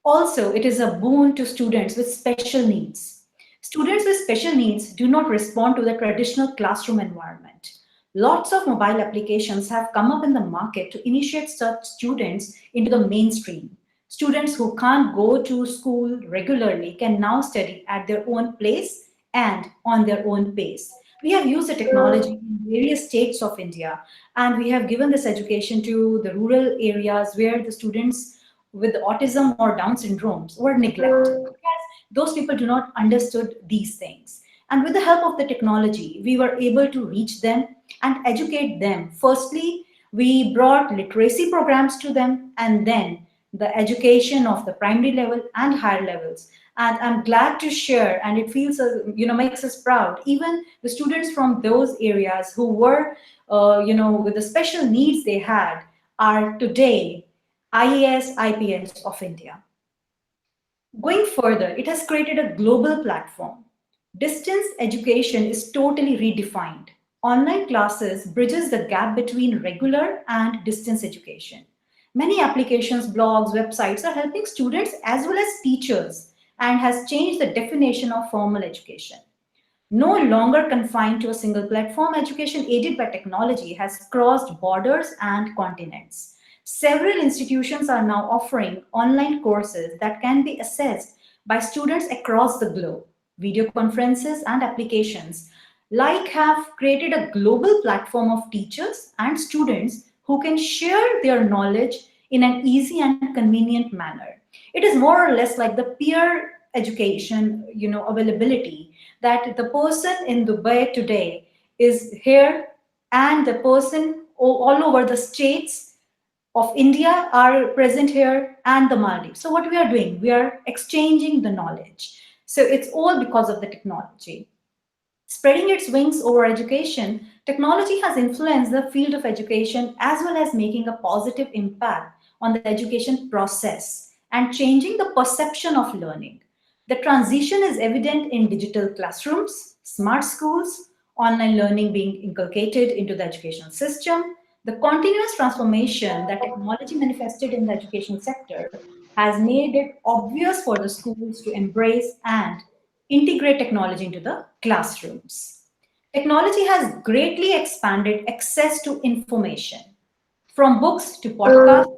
Speaker 7: Also, it is a boon to students with special needs. Students with special needs do not respond to the traditional classroom environment. Lots of mobile applications have come up in the market to initiate such students into the mainstream. Students who can't go to school regularly can now study at their own place and on their own pace. We have used the technology in various states of India, and we have given this education to the rural areas where the students with autism or Down syndromes were neglected because those people do not understood these things. And with the help of the technology, we were able to reach them and educate them. Firstly, we brought literacy programs to them, and then the education of the primary level and higher levels. And I'm glad to share, and it feels, makes us proud. Even the students from those areas who were, with the special needs they had are today IAS, IPS of India. Going further, it has created a global platform. Distance education is totally redefined. Online classes bridges the gap between regular and distance education. Many applications, blogs, websites are helping students as well as teachers and has changed the definition of formal education. No longer confined to a single platform, education aided by technology has crossed borders and continents. Several institutions are now offering online courses that can be accessed by students across the globe. Video conferences and applications like have created a global platform of teachers and students who can share their knowledge in an easy and convenient manner. It is more or less like the peer education, availability, that the person in Dubai today is here and the person all over the states of India are present here and the Maldives. So what we are doing, we are exchanging the knowledge. So it's all because of the technology. Spreading its wings over education, technology has influenced the field of education as well as making a positive impact on the education process and changing the perception of learning. The transition is evident in digital classrooms, smart schools, online learning being inculcated into the educational system. The continuous transformation that technology manifested in the education sector has made it obvious for the schools to embrace and integrate technology into the classrooms. Technology has greatly expanded access to information. From books to podcasts,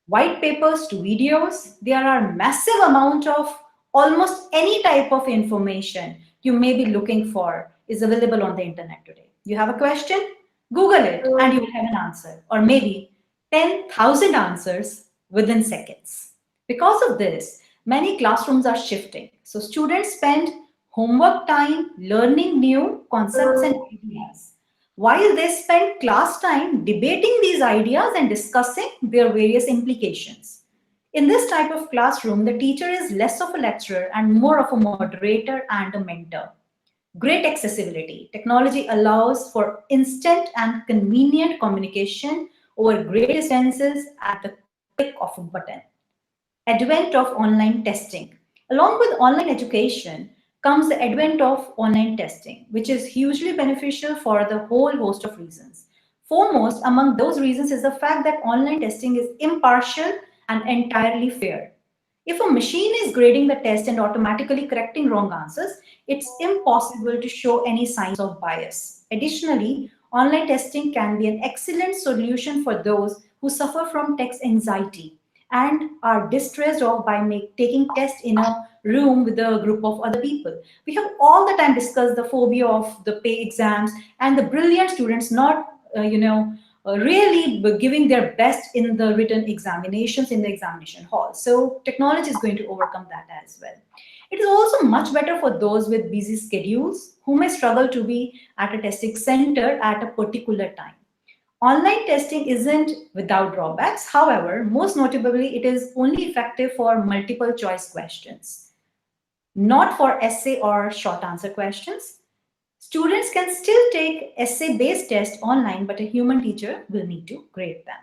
Speaker 7: white papers to videos, there are massive amount of almost any type of information you may be looking for is available on the internet today. You have a question? Google it and you will have an answer, or maybe 10,000 answers within seconds. Because of this, many classrooms are shifting. So students spend homework time learning new concepts and ideas, while they spend class time debating these ideas and discussing their various implications. In this type of classroom, the teacher is less of a lecturer and more of a moderator and a mentor. Great accessibility. Technology allows for instant and convenient communication over great distances at the click of a button. Advent of online testing. Along with online education comes the advent of online testing, which is hugely beneficial for the whole host of reasons. Foremost among those reasons is the fact that online testing is impartial and entirely fair. If a machine is grading the test and automatically correcting wrong answers, it's impossible to show any signs of bias. Additionally, online testing can be an excellent solution for those who suffer from text anxiety and are distressed by taking tests in a room with a group of other people. We have all the time discussed the phobia of the pay exams and the brilliant students not, really giving their best in the written examinations in the examination hall. So technology is going to overcome that as well. It is also much better for those with busy schedules who may struggle to be at a testing center at a particular time. Online testing isn't without drawbacks. However, most notably, it is only effective for multiple choice questions, not for essay or short answer questions. Students can still take essay-based tests online, but a human teacher will need to grade them.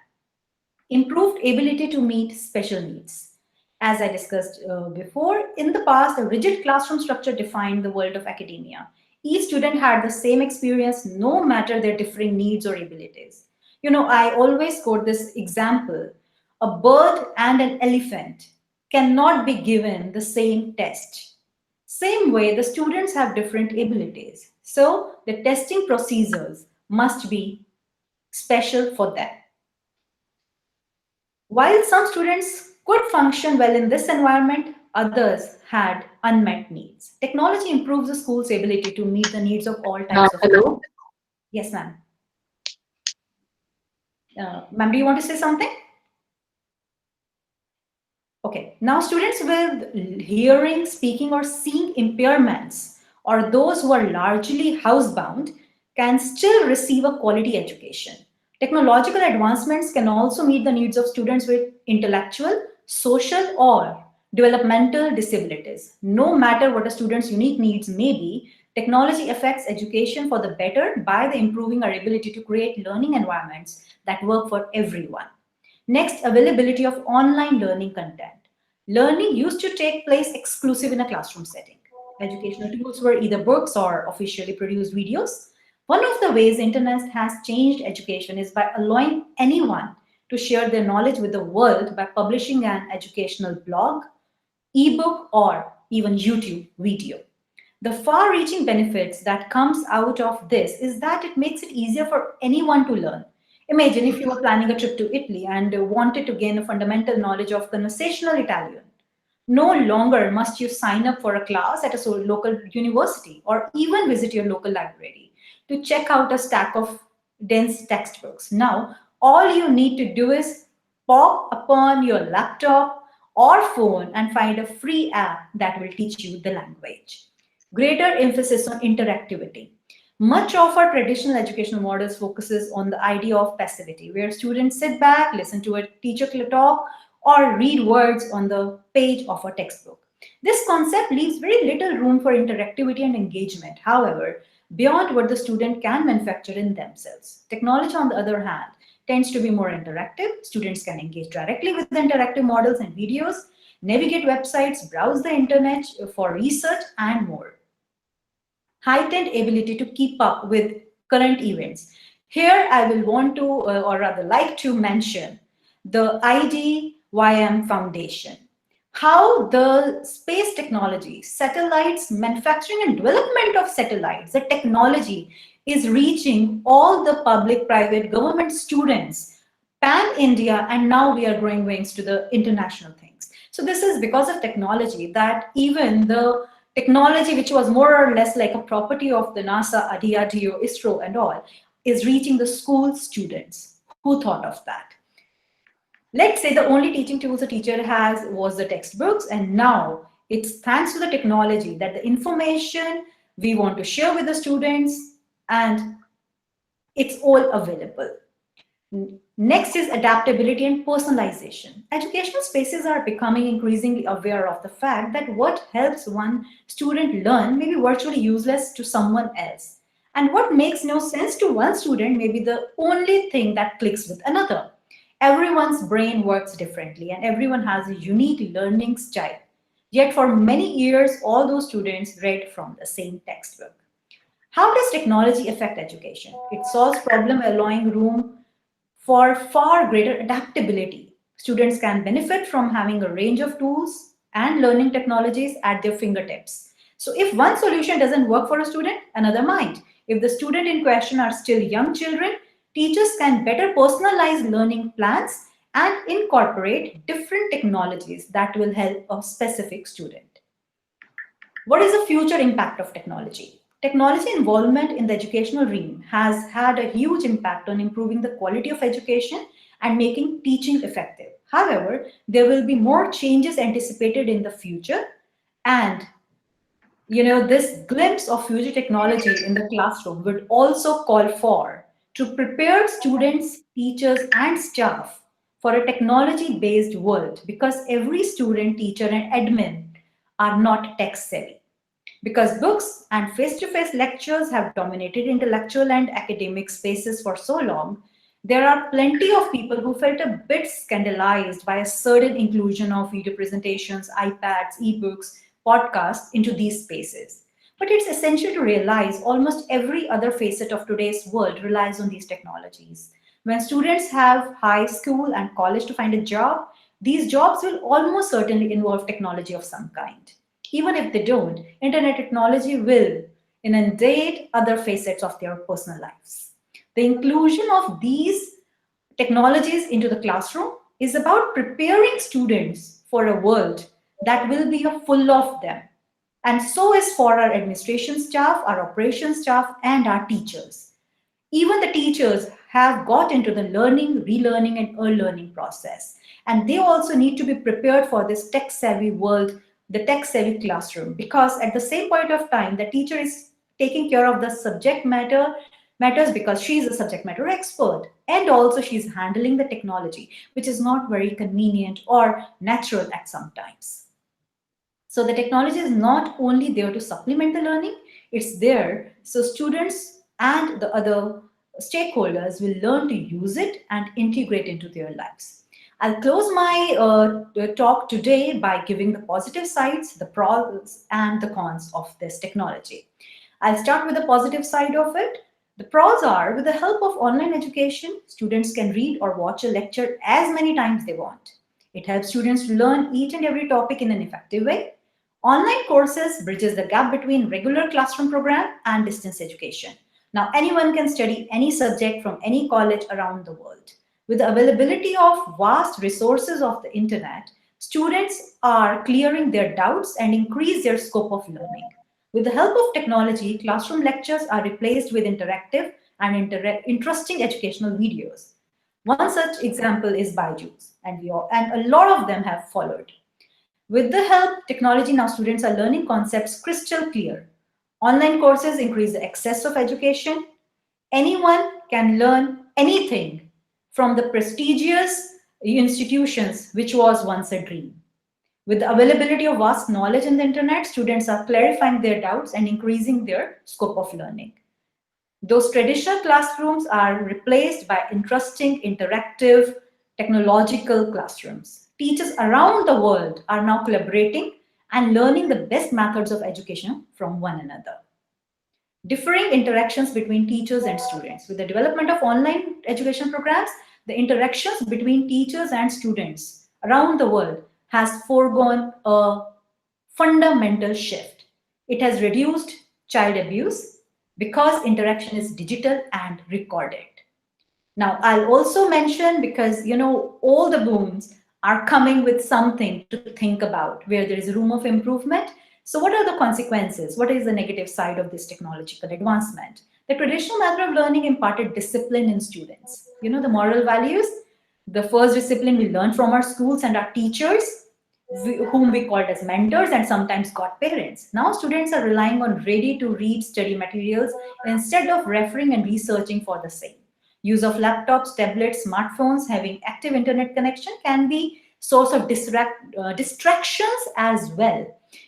Speaker 7: Improved ability to meet special needs. As I discussed before, in the past, a rigid classroom structure defined the world of academia. Each student had the same experience, no matter their differing needs or abilities. I always quote this example. A bird and an elephant cannot be given the same test. Same way, the students have different abilities. So the testing procedures must be special for them. While some students could function well in this environment, others had unmet needs. Technology improves the school's ability to meet the needs of all types of
Speaker 2: Hello?
Speaker 7: Yes, ma'am. Ma'am, do you want to say something? Okay, now students with hearing, speaking, or seeing impairments, or those who are largely housebound, can still receive a quality education. Technological advancements can also meet the needs of students with intellectual, social, or developmental disabilities. No matter what a student's unique needs may be, technology affects education for the better by the improving our ability to create learning environments that work for everyone. Next, availability of online learning content. Learning used to take place exclusive in a classroom setting. Educational tools were either books or officially produced videos. One of the ways internet has changed education is by allowing anyone to share their knowledge with the world by publishing an educational blog, ebook, or even YouTube video. The far-reaching benefits that comes out of this is that it makes it easier for anyone to learn. Imagine if you were planning a trip to Italy and wanted to gain a fundamental knowledge of conversational Italian. No longer must you sign up for a class at a local university or even visit your local library to check out a stack of dense textbooks. Now, all you need to do is pop upon your laptop or phone and find a free app that will teach you the language. Greater emphasis on interactivity. Much of our traditional educational models focuses on the idea of passivity, where students sit back, listen to a teacher talk, or read words on the page of a textbook. This concept leaves very little room for interactivity and engagement, however, beyond what the student can manufacture in themselves. Technology, on the other hand, tends to be more interactive. Students can engage directly with the interactive models and videos, navigate websites, browse the internet for research, and more. Heightened ability to keep up with current events. Here I will want to, or rather like to mention the IDYM Foundation. How the space technology, satellites, manufacturing and development of satellites, the technology is reaching all the public, private, government students, pan-India, and now we are growing wings to the international things. So this is because of technology that even the technology, which was more or less like a property of the NASA, DRDO, ISRO, and all, is reaching the school students. Who thought of that? Let's say the only teaching tools a teacher has was the textbooks, and now it's thanks to the technology that the information we want to share with the students, and it's all available. Next is adaptability and personalization. Educational spaces are becoming increasingly aware of the fact that what helps one student learn may be virtually useless to someone else. And what makes no sense to one student may be the only thing that clicks with another. Everyone's brain works differently and everyone has a unique learning style. Yet for many years, all those students read from the same textbook. How does technology affect education? It solves problems, allowing room for far greater adaptability. Students can benefit from having a range of tools and learning technologies at their fingertips. So if one solution doesn't work for a student, another might. If the student in question are still young children, teachers can better personalize learning plans and incorporate different technologies that will help a specific student. What is the future impact of technology? Technology involvement in the educational realm has had a huge impact on improving the quality of education and making teaching effective. However, there will be more changes anticipated in the future, and this glimpse of future technology in the classroom would also call for to prepare students, teachers, and staff for a technology-based world, because every student, teacher, and admin are not tech-savvy. Because books and face-to-face lectures have dominated intellectual and academic spaces for so long, there are plenty of people who felt a bit scandalized by a certain inclusion of video presentations, iPads, ebooks, podcasts into these spaces. But it's essential to realize almost every other facet of today's world relies on these technologies. When students have high school and college to find a job, these jobs will almost certainly involve technology of some kind. Even if they don't, internet technology will inundate other facets of their personal lives. The inclusion of these technologies into the classroom is about preparing students for a world that will be full of them. And so is for our administration staff, our operations staff, and our teachers. Even the teachers have got into the learning, relearning, and learning process. And they also need to be prepared for this tech-savvy world, the tech-savvy classroom, because at the same point of time, the teacher is taking care of the subject matters because she is a subject matter expert, and also she's handling the technology, which is not very convenient or natural at some times. So the technology is not only there to supplement the learning, it's there so students and the other stakeholders will learn to use it and integrate into their lives. I'll close my talk today by giving the positive sides, the pros and the cons of this technology. I'll start with the positive side of it. The pros are, with the help of online education, students can read or watch a lecture as many times they want. It helps students to learn each and every topic in an effective way. Online courses bridges the gap between regular classroom program and distance education. Now, anyone can study any subject from any college around the world. With the availability of vast resources of the internet, students are clearing their doubts and increase their scope of learning. With the help of technology, classroom lectures are replaced with interactive and interesting educational videos. One such example is Byju's, and a lot of them have followed. With the help technology, now students are learning concepts crystal clear. Online courses increase the access of education. Anyone can learn anything from the prestigious institutions, which was once a dream. With the availability of vast knowledge in the internet, students are clarifying their doubts and increasing their scope of learning. Those traditional classrooms are replaced by interesting, interactive, technological classrooms. Teachers around the world are now collaborating and learning the best methods of education from one another. Differing interactions between teachers and students. With the development of online education programs, the interactions between teachers and students around the world has foregone a fundamental shift. It has reduced child abuse because interaction is digital and recorded. Now, I'll also mention, because all the boons are coming with something to think about where there is room of improvement. So what are the consequences? What is the negative side of this technological advancement? The traditional method of learning imparted discipline in students. The moral values, the first discipline we learn from our schools and our teachers, whom we called as mentors and sometimes godparents. Now students are relying on ready-to-read study materials instead of referring and researching for the same. Use of laptops, tablets, smartphones having active internet connection can be source of distractions as well.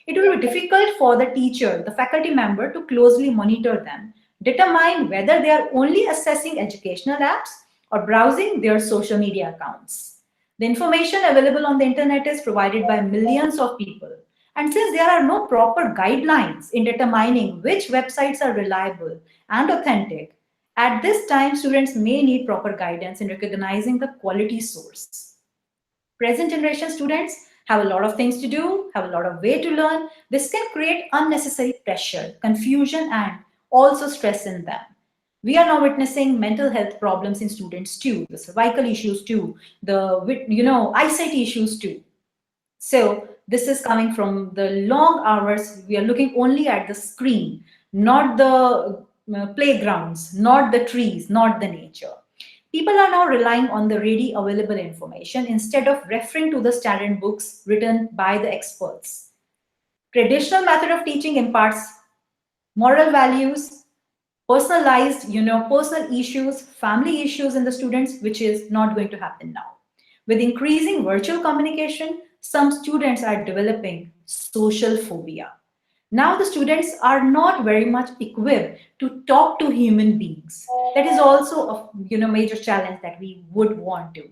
Speaker 7: It will be difficult for the teacher, the faculty member, to closely monitor them, determine whether they are only accessing educational apps or browsing their social media accounts. The information available on the internet is provided by millions of people. And since there are no proper guidelines in determining which websites are reliable and authentic, at this time, students may need proper guidance in recognizing the quality source. Present generation students have a lot of things to do, have a lot of way to learn. This can create unnecessary pressure, confusion, and also stress in them. We are now witnessing mental health problems in students too, the cervical issues too, the eyesight issues too. So this is coming from the long hours. We are looking only at the screen, not the playgrounds, not the trees, not the nature. People are now relying on the ready available information instead of referring to the standard books written by the experts. Traditional method of teaching imparts moral values, personalized, personal issues, family issues in the students, which is not going to happen now. With increasing virtual communication, some students are developing social phobia. Now the students are not very much equipped to talk to human beings. That is also a major challenge that we would want to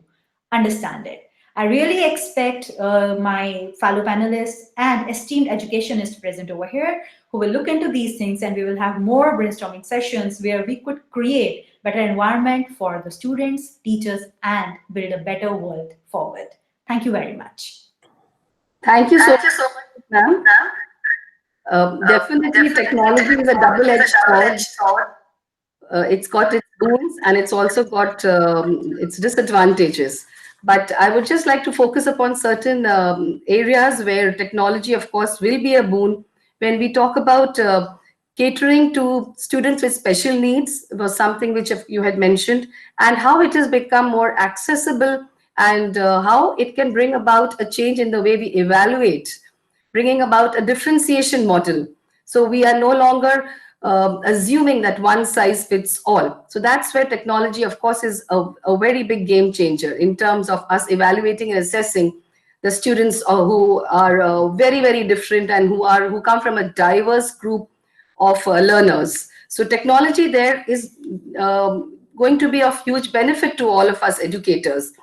Speaker 7: understand it. I really expect my fellow panelists and esteemed educationists present over here who will look into these things, and we will have more brainstorming sessions where we could create better environment for the students, teachers, and build a better world forward. Thank you very much.
Speaker 2: Thank you so much, ma'am. Definitely, technology is a double-edged sword. It's got its boons and it's also got its disadvantages. But I would just like to focus upon certain areas where technology, of course, will be a boon. When we talk about catering to students with special needs, was something which you had mentioned, and how it has become more accessible, and how it can bring about a change in the way we evaluate, bringing about a differentiation model. So we are no longer assuming that one size fits all. So that's where technology, of course, is a very big game changer in terms of us evaluating and assessing the students who are very, very different and who come from a diverse group of learners. So technology there is going to be of huge benefit to all of us educators.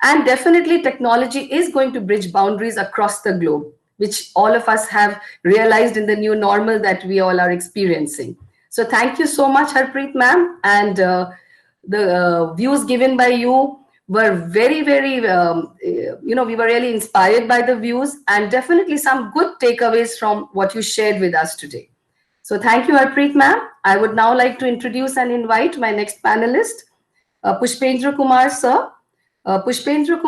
Speaker 2: And definitely technology is going to bridge boundaries across the globe, which all of us have realized in the new normal that we all are experiencing. So thank you so much, Harpreet ma'am. And the views given by you were very, very, we were really inspired by the views, and definitely some good takeaways from what you shared with us today. So thank you, Harpreet ma'am. I would now like to introduce and invite my next panelist, Pushpendra Kumar sir. Pushpendra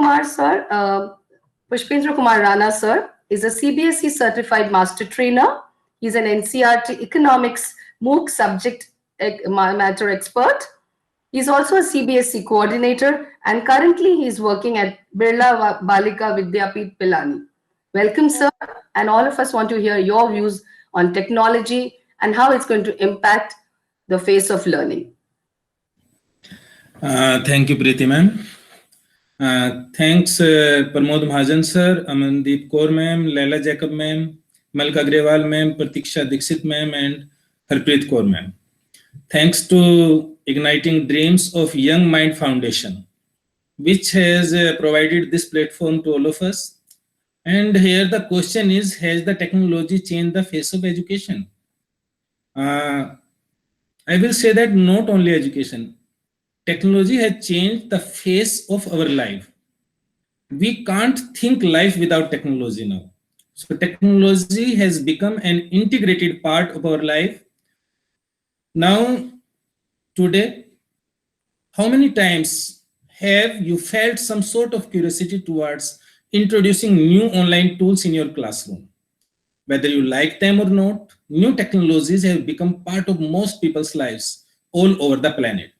Speaker 2: Kumar Rana sir is a CBSE certified master trainer. He's an NCERT economics MOOC subject matter expert. He's also a CBSE coordinator, and currently he's working at Birla Balika Vidyapeeth Pilani. Welcome, sir. And all of us want to hear your views on technology and how it's going to impact the face of learning.
Speaker 8: Thank you, Preeti ma'am. Thanks, Pramod Mahajan sir, Amandeep Kaur ma'am, Laila Jacob ma'am, Malka Agrewal ma'am, Pratiksha Dixit ma'am, and Harpreet Kaur ma'am. Thanks to Igniting Dreams of Young Mind Foundation, which has provided this platform to all of us. And here the question is, has the technology changed the face of education? I will say that not only education, technology has changed the face of our life. We can't think life without technology now. So technology has become an integrated part of our life. Now, today, how many times have you felt some sort of curiosity towards introducing new online tools in your classroom? Whether you like them or not, new technologies have become part of most people's lives all over the planet.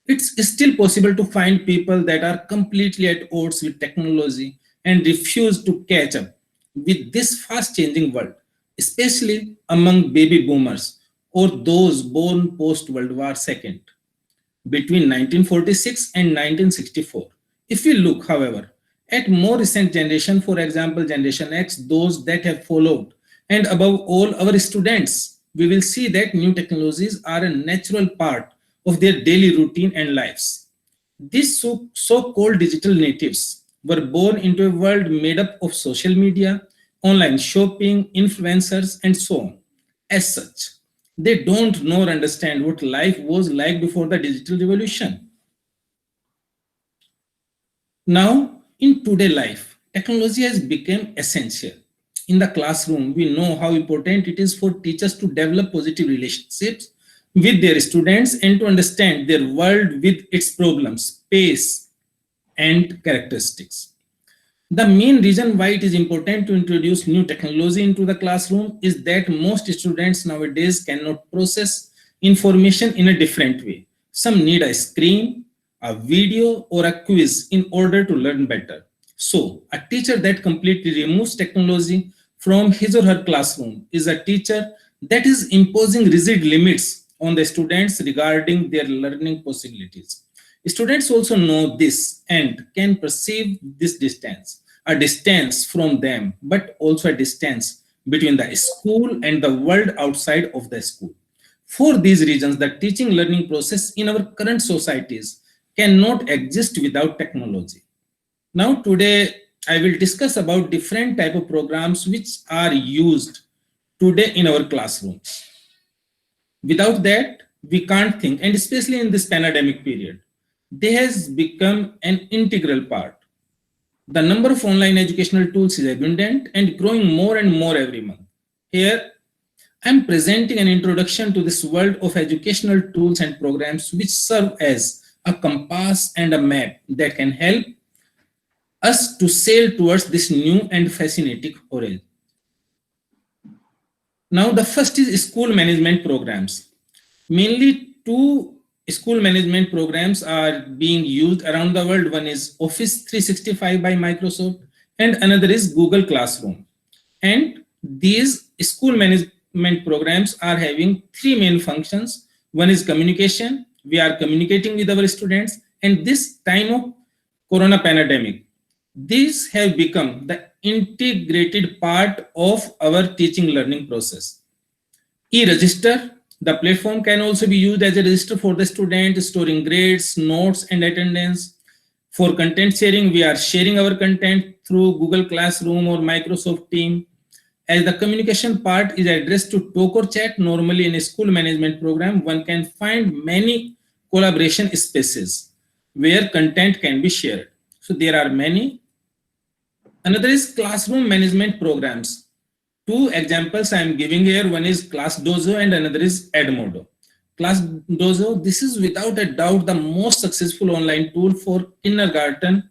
Speaker 8: It's still possible to find people that are completely at odds with technology and refuse to catch up with this fast-changing world, especially among baby boomers or those born post-World War II, between 1946 and 1964. If we look, however, at more recent generation, for example, Generation X, those that have followed, and above all our students, we will see that new technologies are a natural part of their daily routine and lives. These so-called digital natives were born into a world made up of social media, online shopping, influencers, and so on. As such, they don't know or understand what life was like before the digital revolution. Now, in today's life, technology has become essential. In the classroom, we know how important it is for teachers to develop positive relationships with their students and to understand their world with its problems, pace, and characteristics. The main reason why it is important to introduce new technology into the classroom is that most students nowadays cannot process information in a different way. Some need a screen, a video, or a quiz in order to learn better. So, a teacher that completely removes technology from his or her classroom is a teacher that is imposing rigid limits on the students regarding their learning possibilities. Students also know this and can perceive this distance, a distance from them, but also a distance between the school and the world outside of the school. For these reasons, the teaching learning process in our current societies cannot exist without technology. Now today, I will discuss about different type of programs which are used today in our classrooms. Without that, we can't think, and especially in this pandemic period, they has become an integral part. The number of online educational tools is abundant and growing more and more every month. Here, I'm presenting an introduction to this world of educational tools and programs which serve as a compass and a map that can help us to sail towards this new and fascinating horizon. Now, the first is school management programs. Mainly two school management programs are being used around the world. One is Office 365 by Microsoft and another is Google Classroom. And these school management programs are having three main functions. One is communication. We are communicating with our students, and this time of Corona pandemic, these have become the integrated part of our teaching learning process. E-register, the platform can also be used as a register for the student, storing grades, notes, and attendance. For content sharing, we are sharing our content through Google Classroom or Microsoft Teams. As the communication part is addressed to talk or chat, normally in a school management program, one can find many collaboration spaces where content can be shared. So there are many. Another is classroom management programs. Two examples I am giving here. One is ClassDojo and another is Edmodo. ClassDojo, this is without a doubt the most successful online tool for kindergarten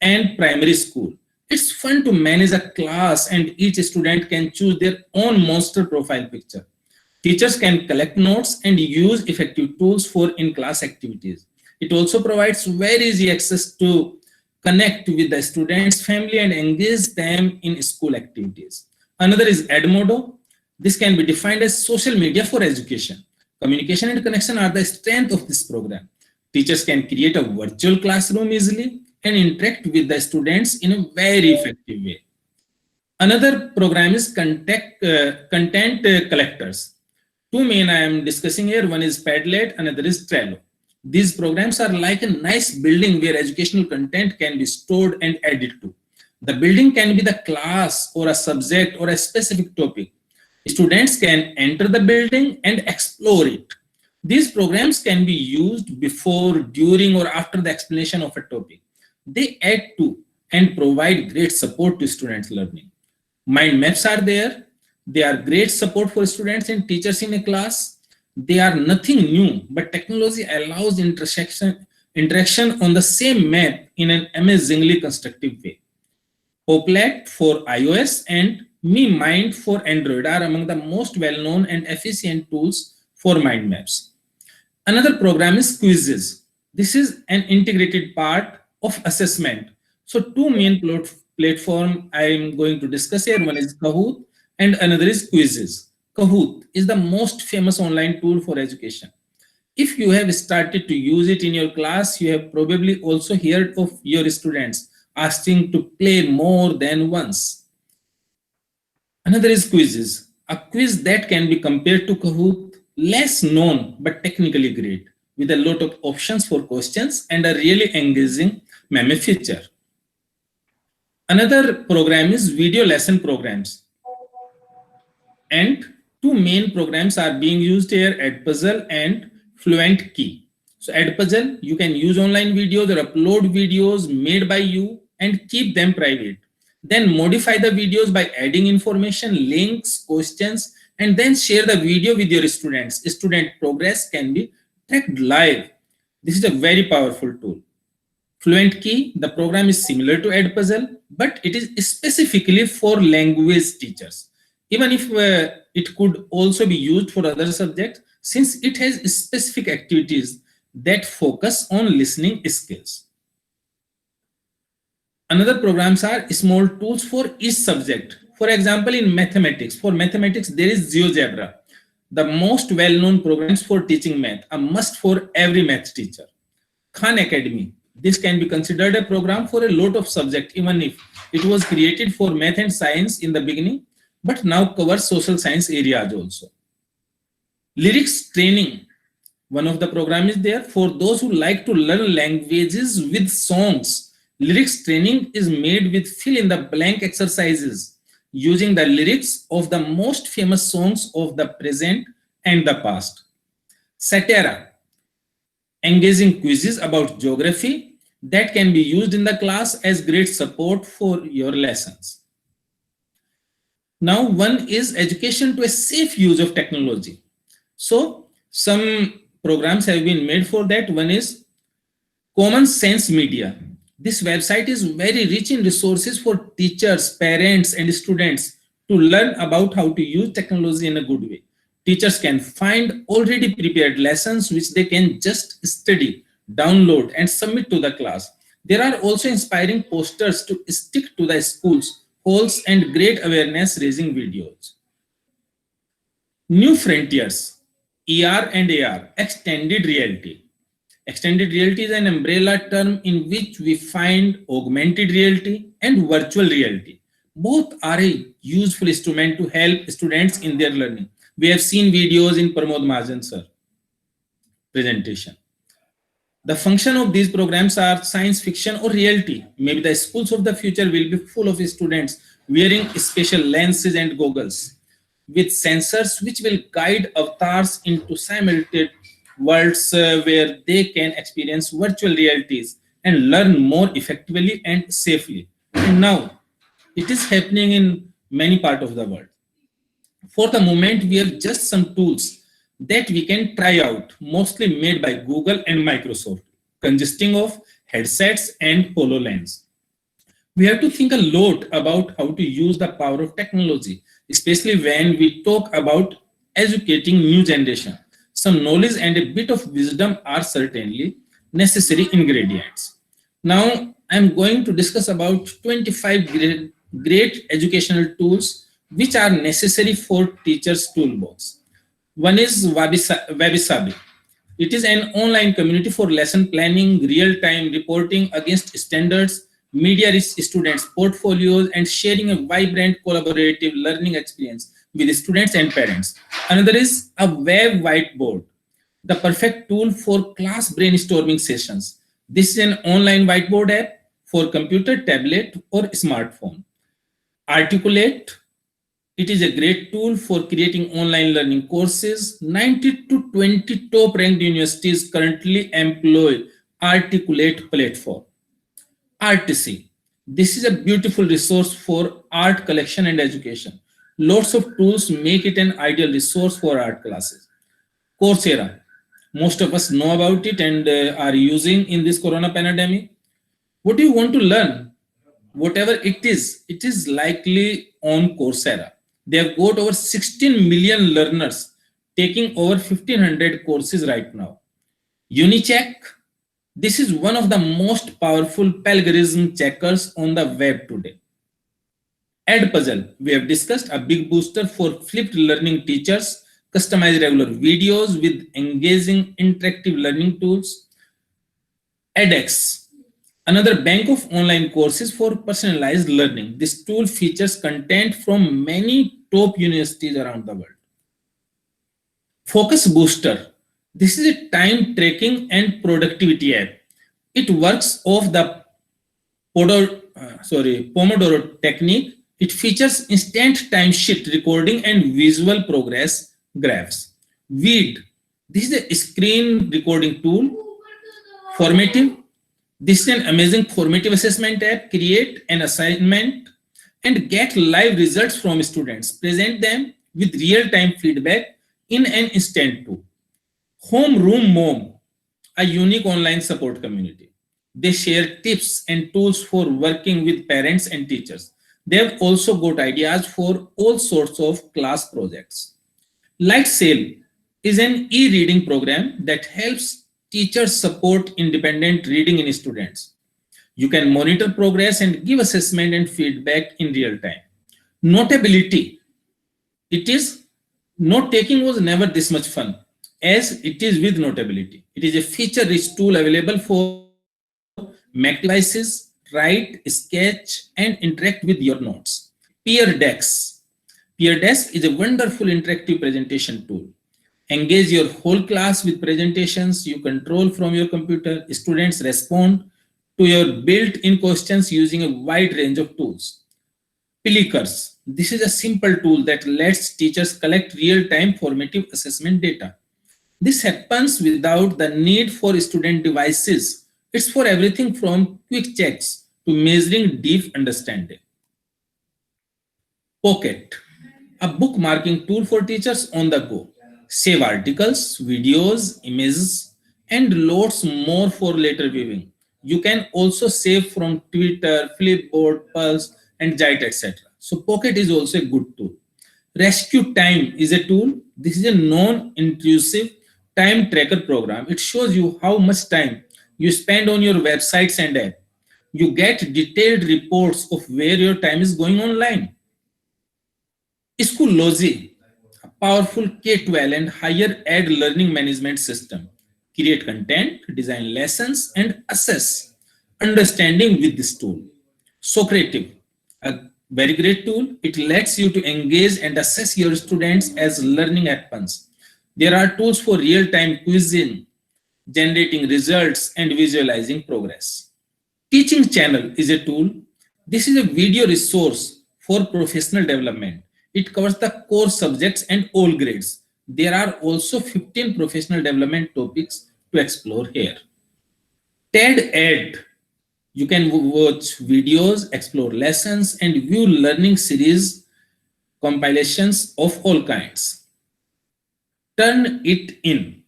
Speaker 8: and primary school. It's fun to manage a class and each student can choose their own monster profile picture. Teachers can collect notes and use effective tools for in-class activities. It also provides very easy access to connect with the students' family and engage them in school activities. Another is Edmodo. This can be defined as social media for education. Communication and connection are the strength of this program. Teachers can create a virtual classroom easily and interact with the students in a very effective way. Another program is content collectors. Two main I am discussing here. One is Padlet, another is Trello. These programs are like a nice building where educational content can be stored and added to. The building can be the class or a subject or a specific topic. Students can enter the building and explore it. These programs can be used before, during, or after the explanation of a topic. They add to and provide great support to students' learning. Mind maps are there. They are great support for students and teachers in a class. They are nothing new, but technology allows interaction on the same map in an amazingly constructive way. Poplet for iOS and MeMind for Android are among the most well-known and efficient tools for mind maps. Another program is Quizzes. This is an integrated part of assessment. So two main platforms I am going to discuss here. One is Kahoot and another is Quizzes. Kahoot is the most famous online tool for education. If you have started to use it in your class, you have probably also heard of your students asking to play more than once. Another is Quizzes, a quiz that can be compared to Kahoot, less known but technically great, with a lot of options for questions and a really engaging meme feature. Another program is video lesson programs. And two main programs are being used here, Edpuzzle and FluentKey. So Edpuzzle, you can use online videos or upload videos made by you and keep them private. Then modify the videos by adding information, links, questions, and then share the video with your students. Student progress can be tracked live. This is a very powerful tool. FluentKey, the program is similar to Edpuzzle, but it is specifically for language teachers. Even if it could also be used for other subjects, since it has specific activities that focus on listening skills. Another programs are small tools for each subject. For example, in mathematics, there is GeoGebra, the most well-known programs for teaching math, a must for every math teacher. Khan Academy, this can be considered a program for a lot of subjects, even if it was created for math and science in the beginning, but now covers social science areas also. Lyrics Training, one of the programs is there for those who like to learn languages with songs. Lyrics Training is made with fill-in-the-blank exercises using the lyrics of the most famous songs of the present and the past. Satera, engaging quizzes about geography that can be used in the class as great support for your lessons. Now, one is education to a safe use of technology. So, some programs have been made for that. One is Common Sense Media. This website is very rich in resources for teachers, parents, and students to learn about how to use technology in a good way. Teachers can find already prepared lessons which they can just study, download, and submit to the class. There are also inspiring posters to stick to the schools, halls, and great awareness-raising videos. New frontiers, ER and AR, extended reality. Extended reality is an umbrella term in which we find augmented reality and virtual reality. Both are a useful instrument to help students in their learning. We have seen videos in Pramod Mahajan sir presentation. The function of these programs are science fiction or reality. Maybe the schools of the future will be full of students wearing special lenses and goggles with sensors which will guide avatars into simulated worlds where they can experience virtual realities and learn more effectively and safely. And now it is happening in many parts of the world. For the moment, we have just some tools that we can try out, mostly made by Google and Microsoft, consisting of headsets and HoloLens. We have to think a lot about how to use the power of technology, especially when we talk about educating new generation. Some knowledge and a bit of wisdom are certainly necessary ingredients. Now, I'm going to discuss about 25 great educational tools which are necessary for teachers' toolbox. One is Wabi-Sabi. It is an online community for lesson planning, real-time reporting against standards, media-rich students' portfolios, and sharing a vibrant collaborative learning experience with students and parents. Another is a web whiteboard, the perfect tool for class brainstorming sessions. This is an online whiteboard app for computer, tablet, or smartphone. Articulate. It is a great tool for creating online learning courses. 90 to 20 top-ranked universities currently employ Articulate platform. Artisy. This is a beautiful resource for art collection and education. Lots of tools make it an ideal resource for art classes. Coursera. Most of us know about it and are using in this corona pandemic. What do you want to learn? Whatever it is likely on Coursera. They have got over 16 million learners taking over 1,500 courses right now. Unicheck. This is one of the most powerful plagiarism checkers on the web today. Edpuzzle. We have discussed a big booster for flipped learning teachers, customized regular videos with engaging interactive learning tools. edX. Another bank of online courses for personalized learning. This tool features content from many top universities around the world. Focus Booster. This is a time tracking and productivity app. It works off the Pomodoro technique. It features instant timesheet recording and visual progress graphs. Weed. This is a screen recording tool. Formative. This is an amazing formative assessment app. Create an assignment and get live results from students. Present them with real-time feedback in an instant tool. Homeroom Mom, a unique online support community. They share tips and tools for working with parents and teachers. They have also got ideas for all sorts of class projects. Lightsail is an e-reading program that helps teachers support independent reading in students. You can monitor progress and give assessment and feedback in real time. Notability. Note taking was never this much fun as it is with Notability. It is a feature-rich tool available for Mac devices. Write, sketch, and interact with your notes. PeerDesk. PeerDesk is a wonderful interactive presentation tool. Engage your whole class with presentations you control from your computer. Students respond to your built-in questions using a wide range of tools. Pillikers. This is a simple tool that lets teachers collect real-time formative assessment data. This happens without the need for student devices. It's for everything from quick checks to measuring deep understanding. Pocket, a bookmarking tool for teachers on the go. Save articles, videos, images, and lots more for later viewing. You can also save from Twitter, Flipboard, Pulse, and Jite, etc. So Pocket is also a good tool. Rescue Time is a tool. This is a non-intrusive time tracker program. It shows you how much time you spend on your websites and app. You get detailed reports of where your time is going online. Schoology, a powerful K-12 and higher ed learning management system. Create content, design lessons, and assess understanding with this tool. Socrative, a very great tool. It lets you to engage and assess your students as learning happens. There are tools for real-time quizzing, generating results, and visualizing progress. Teaching Channel is a tool. This is a video resource for professional development. It covers the core subjects and all grades. There are also 15 professional development topics to explore here. TED Ed. You can watch videos, explore lessons, and view learning series compilations of all kinds. Turn It In.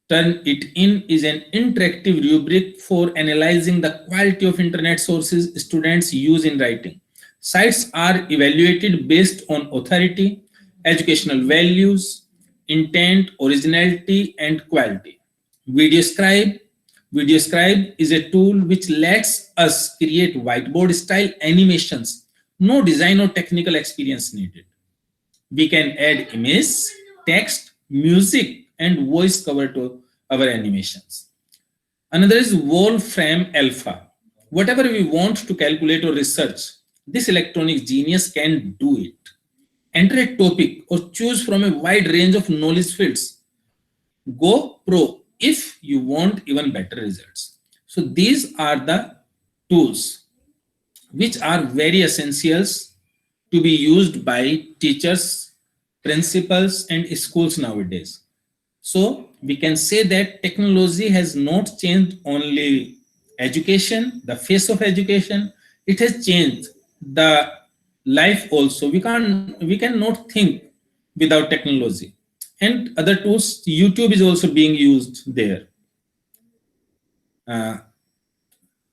Speaker 8: Turn It In is an interactive rubric for analyzing the quality of internet sources students use in writing. Sites are evaluated based on authority, educational values, intent, originality, and quality. VideoScribe. VideoScribe is a tool which lets us create whiteboard style animations. No design or technical experience needed. We can add image, text, music, and voice cover to our animations. Another is Wolfram Alpha. Whatever we want to calculate or research, this electronic genius can do it. Enter a topic or choose from a wide range of knowledge fields. Go pro if you want even better results. So these are the tools which are very essentials to be used by teachers, principals, and schools nowadays. So we can say that technology has not changed only education, the face of education, it has changed the life also. We cannot think without technology. And other tools, YouTube is also being used there.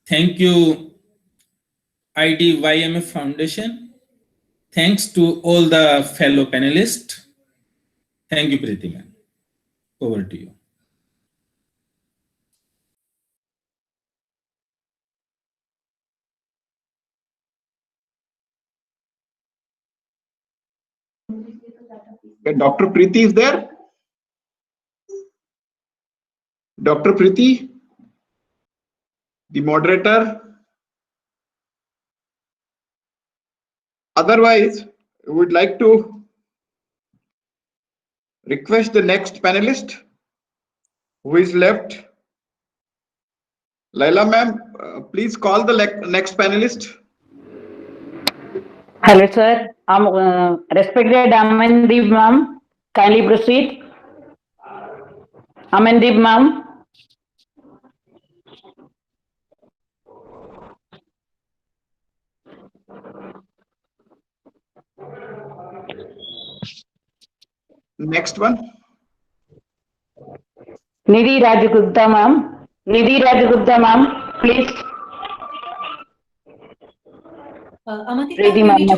Speaker 8: Thank you, IDYMF Foundation. Thanks to all the fellow panelists. Thank you, Preeti ma'am. Over to you.
Speaker 3: Okay, Dr. Preeti is there? Dr. Preeti, the moderator. Otherwise, we would like to request the next panelist who is left. Laila ma'am, please call the next panelist.
Speaker 9: Hello, sir. Respected Amandeep ma'am, kindly proceed. Amandeep ma'am.
Speaker 3: Next one.
Speaker 9: Nidhi Rajgupta ma'am. Nidhi Rajgupta ma'am, please.
Speaker 7: Amandeep,
Speaker 9: Preeti
Speaker 7: you
Speaker 9: ma'am,
Speaker 7: need to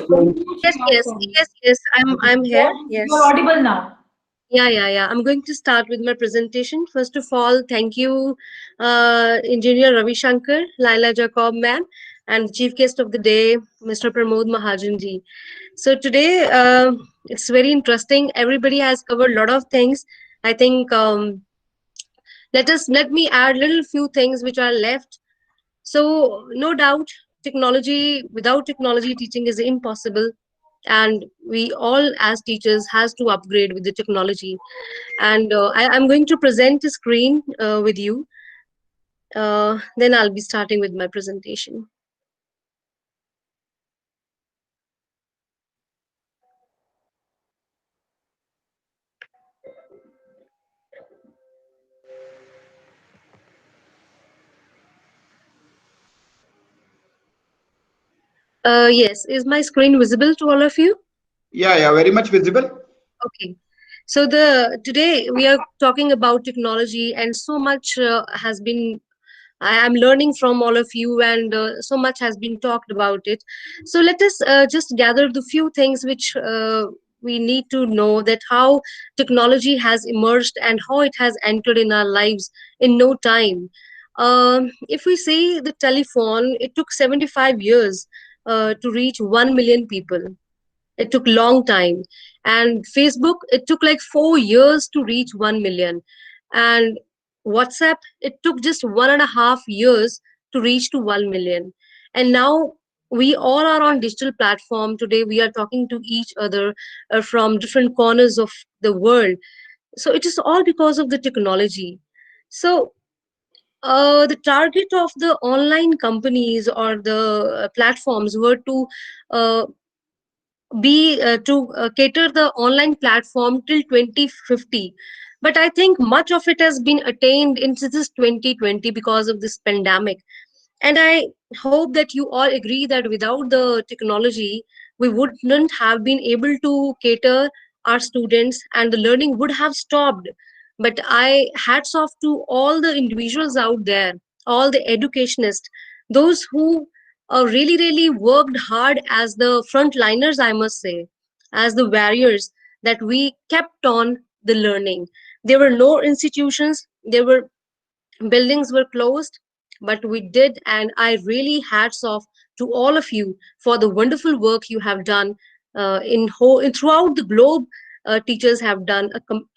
Speaker 6: Yes, I'm here. Yes.
Speaker 7: You're audible now.
Speaker 6: Yeah. I'm going to start with my presentation. First of all, thank you, Engineer Ravi Shankar, Laila Jacob ma'am, and Chief Guest of the Day, Mr. Pramod Mahajan ji. So today, it's very interesting. Everybody has covered a lot of things. I think let me add little few things which are left. So no doubt, without technology, teaching is impossible, and we all as teachers has to upgrade with the technology. And I'm going to present a screen with you. Then I'll be starting with my presentation. Yes, is my screen visible to all of you?
Speaker 3: Yeah, very much visible.
Speaker 6: Okay. So today we are talking about technology, and so much has been, I am learning from all of you, and so much has been talked about it. So let us just gather the few things which we need to know, that how technology has emerged and how it has entered in our lives in no time. If we say the telephone, it took 75 years to reach 1 million people. It took long time. And Facebook, it took like 4 years to reach 1 million. And WhatsApp, it took just 1.5 years to reach to 1 million. And now we all are on digital platform. Today we are talking to each other from different corners of the world. So it is all because of the technology. So the target of the online companies or the platforms were to
Speaker 10: be to cater the online platform till 2050. But I think much of it has been attained into this 2020 because of this pandemic. And I hope that you all agree that without the technology, we wouldn't have been able to cater our students and the learning would have stopped. But I hats off to all the individuals out there, all the educationists, those who really, really worked hard as the frontliners, I must say, as the warriors, that we kept on the learning. There were no institutions, there were buildings were closed, but we did. And I really hats off to all of you for the wonderful work you have done throughout the globe. Teachers have done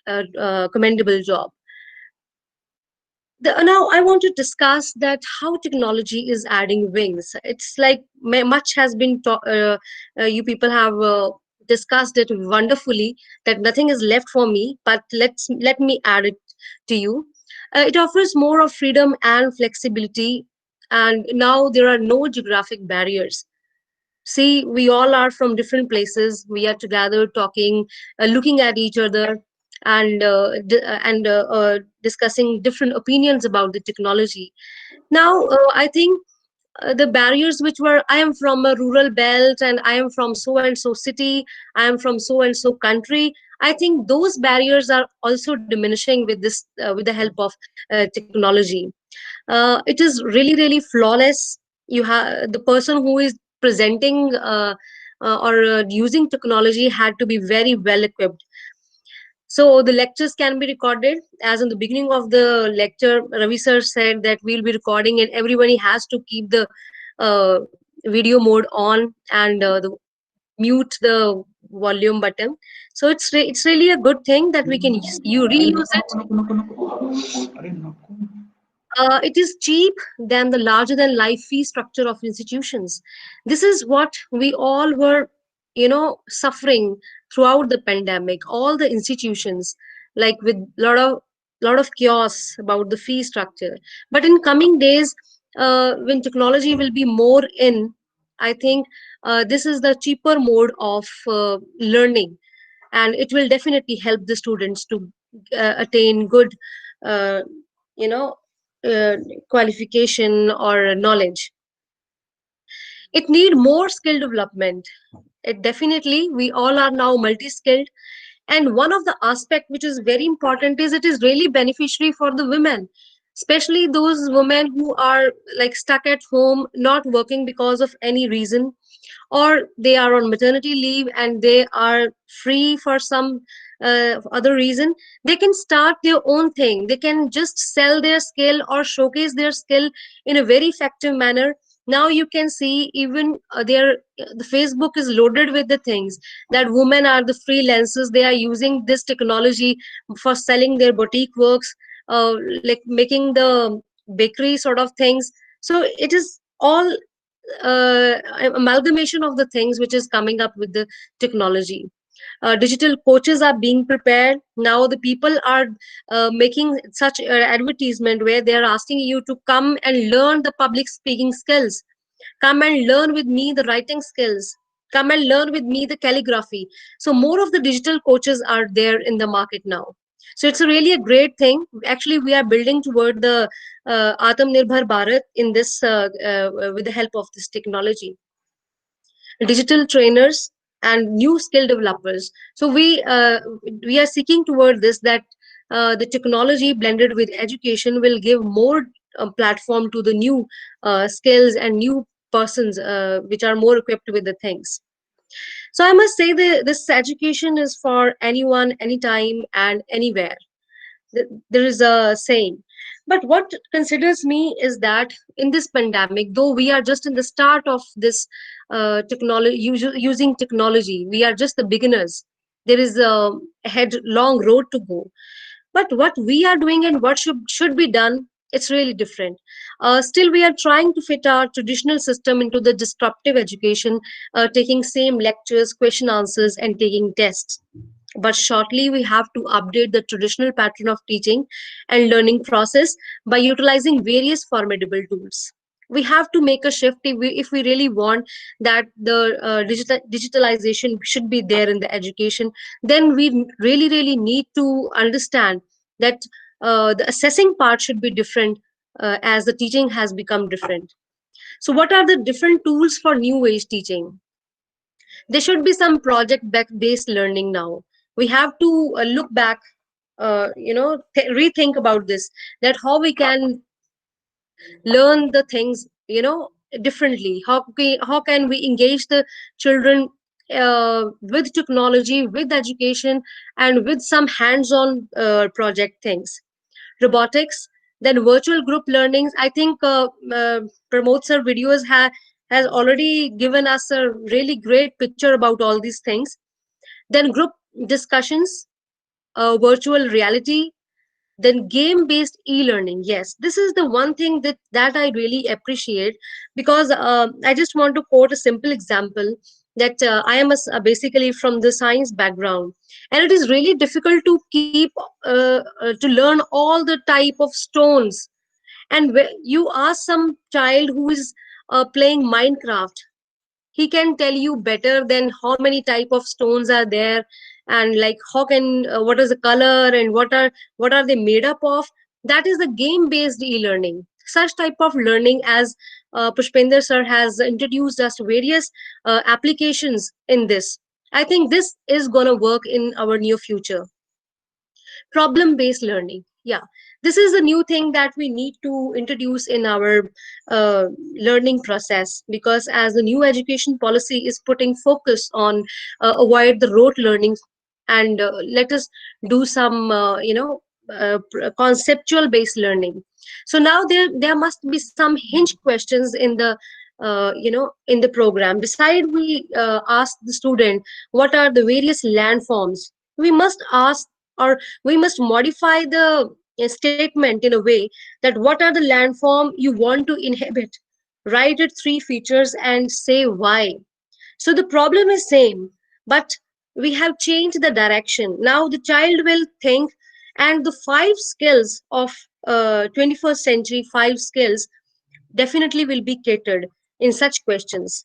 Speaker 10: a commendable job. Now I want to discuss that how technology is adding wings. It's like much has been you people have discussed it wonderfully, that nothing is left for me, but let me add it to you. It offers more of freedom and flexibility, and now there are no geographic barriers. See, we all are from different places. We are together talking, looking at each other, and discussing different opinions about the technology. Now, I think the barriers which were, I am from a rural belt and I am from so and so city, I am from so and so country. I think those barriers are also diminishing with this, with the help of technology. It is really, really flawless. You have the person who is presenting or using technology had to be very well equipped. So the lectures can be recorded. As in the beginning of the lecture, Ravi sir said that we'll be recording and everybody has to keep the uh, video mode on and mute the volume button. So it's really a good thing that we can you reuse it. It is cheap than the larger than life fee structure of institutions. This is what we all were, suffering throughout the pandemic. All the institutions, like with lot of chaos about the fee structure. But in coming days, when technology will be more in, I think this is the cheaper mode of learning, and it will definitely help the students to attain good, uh, you know uh, qualification or knowledge. It need more skill development. It definitely, we all are now multi-skilled, and one of the aspect which is very important is it is really beneficiary for the women, especially those women who are like stuck at home not working because of any reason, or they are on maternity leave and they are free for some other reason. They can start their own thing. They can just sell their skill or showcase their skill in a very effective manner. Now you can see even the Facebook is loaded with the things that women are the freelancers. They are using this technology for selling their boutique works, like making the bakery sort of things. So it is all amalgamation of the things which is coming up with the technology. Digital coaches are being prepared. Now the people are making such advertisement where they are asking you to come and learn the public speaking skills, come and learn with me the writing skills, come and learn with me the calligraphy. So more of the digital coaches are there in the market now. So it's really a great thing. Actually, we are building toward the Atmanirbhar Bharat in this with the help of this technology. Digital trainers and new skill developers. So we are seeking toward this, that the technology blended with education will give more platform to the new skills and new persons which are more equipped with the things. So I must say that this education is for anyone, anytime, and anywhere. There is a saying. But what considers me is that in this pandemic, though we are just in the start of this technology, using technology, we are just the beginners. There is a long road to go. But what we are doing and what should be done, it's really different. Still, we are trying to fit our traditional system into the disruptive education, taking same lectures, question answers, and taking tests. But shortly, we have to update the traditional pattern of teaching and learning process by utilizing various formidable tools. we have to make a shift if we really want that the digitalization should be there in the education. Then we really need to understand that the assessing part should be different, as the teaching has become different. So what are the different tools for new age teaching? There should be some project based learning now. We have to look back, rethink about this, that how we can learn the things, differently. How can we engage the children with technology, with education, and with some hands-on project things. Robotics, then virtual group learnings. I think Pramod sir videos has already given us a really great picture about all these things. Then group discussions, virtual reality, then game based e-learning. Yes, this is the one thing that I really appreciate, because I just want to quote a simple example, that I am basically from the science background, and it is really difficult to keep to learn all the type of stones. And you ask some child who is playing Minecraft, he can tell you better than how many type of stones are there, and like how can what is the color, and what are they made up of. That is the game based e-learning. Such type of learning, as Pushpender sir has introduced us to various applications in this. I think this is going to work in our near future. Problem based learning, yeah, this is a new thing that we need to introduce in our learning process, because as the new education policy is putting focus on avoid the rote learning, and let us do some conceptual based learning. So now there must be some hinge questions in the in the program. Beside we ask the student what are the various landforms, we must ask, or we must modify the statement in a way that what are the landform you want to inhabit, write it 3 features and say why. So the problem is same, but we have changed the direction. Now the child will think, and the 5 skills of 21st century 5 skills definitely will be catered in such questions.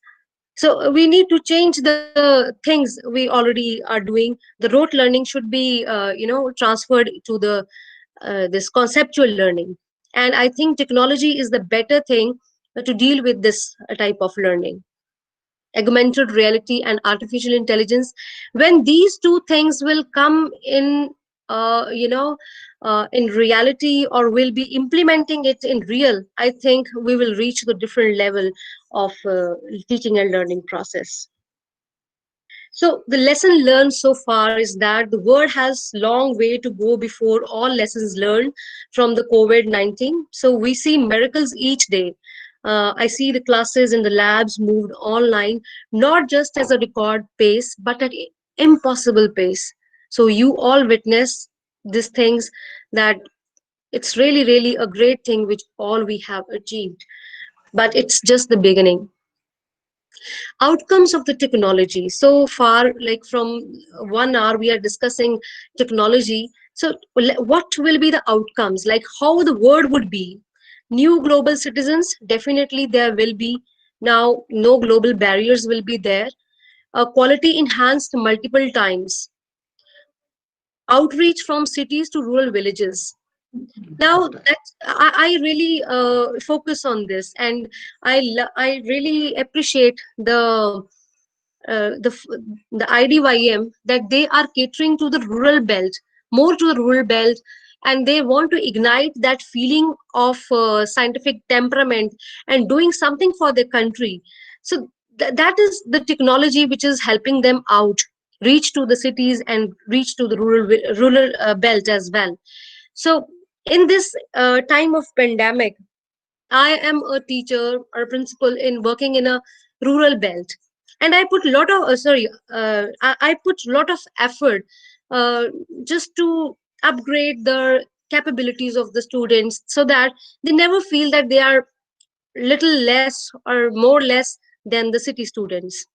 Speaker 10: So we need to change the things we already are doing. The rote learning should be transferred to the this conceptual learning. And I think technology is the better thing to deal with this type of learning. Augmented reality and artificial intelligence, when these two things will come in reality, or will be implementing it in real, I think we will reach the different level of teaching and learning process. So the lesson learned so far is that the world has long way to go before all lessons learned from the COVID-19. So we see miracles each day. I see the classes in the labs moved online, not just as a record pace, but at impossible pace. So you all witness these things, that it's really a great thing which all we have achieved, but it's just the beginning. Outcomes of the technology so far, like from 1 hour we are discussing technology. So what will be the outcomes, like how the world would be? New global citizens, definitely there will be. Now no global barriers will be there. Quality enhanced multiple times. Outreach from cities to rural villages. Now I really focus on this, and I really appreciate the IDYM, that they are catering to the rural belt, more to the rural belt, and they want to ignite that feeling of scientific temperament and doing something for their country. So that is the technology which is helping them out, reach to the cities and reach to the rural belt as well. So in this time of pandemic, I am a teacher or principal in working in a rural belt, and I put a lot of I put a lot of effort just to upgrade the capabilities of the students, so that they never feel that they are little less or more less than the city students.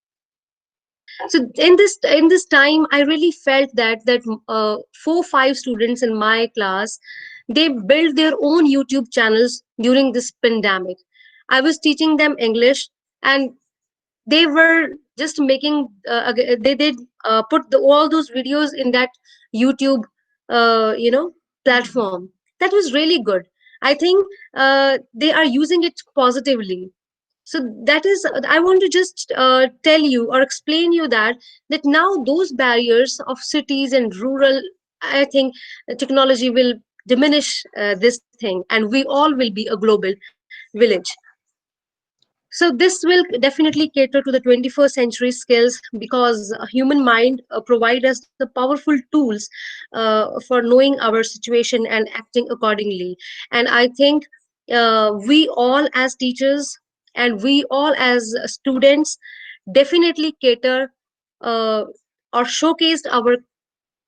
Speaker 10: So in this time, I really felt that 4-5 students in my class, they built their own YouTube channels during this pandemic. I was teaching them English, and they were just making they did put all those videos in that YouTube platform. That was really good. I think they are using it positively. So that is, I want to just tell you or explain you that now those barriers of cities and rural, I think technology will diminish this thing, and we all will be a global village. So this will definitely cater to the 21st century skills, because human mind provide us the powerful tools for knowing our situation and acting accordingly. And I think we all as teachers and we all as students definitely cater or showcased our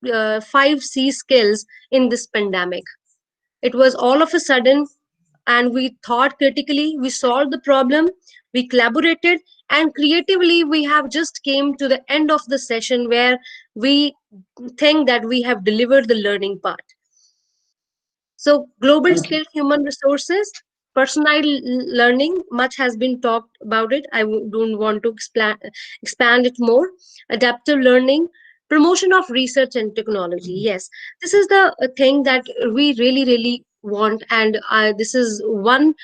Speaker 10: 5C skills in this pandemic. It was all of a sudden, and we thought critically, we solved the problem, we collaborated, and creatively we have just came to the end of the session where we think that we have delivered the learning part. So global
Speaker 3: Thank you.
Speaker 10: skill human resources, personalized learning, much has been talked about it. Don't want to expand it more. Adaptive learning, promotion of research and technology. Yes, this is the thing that we really want, and this is one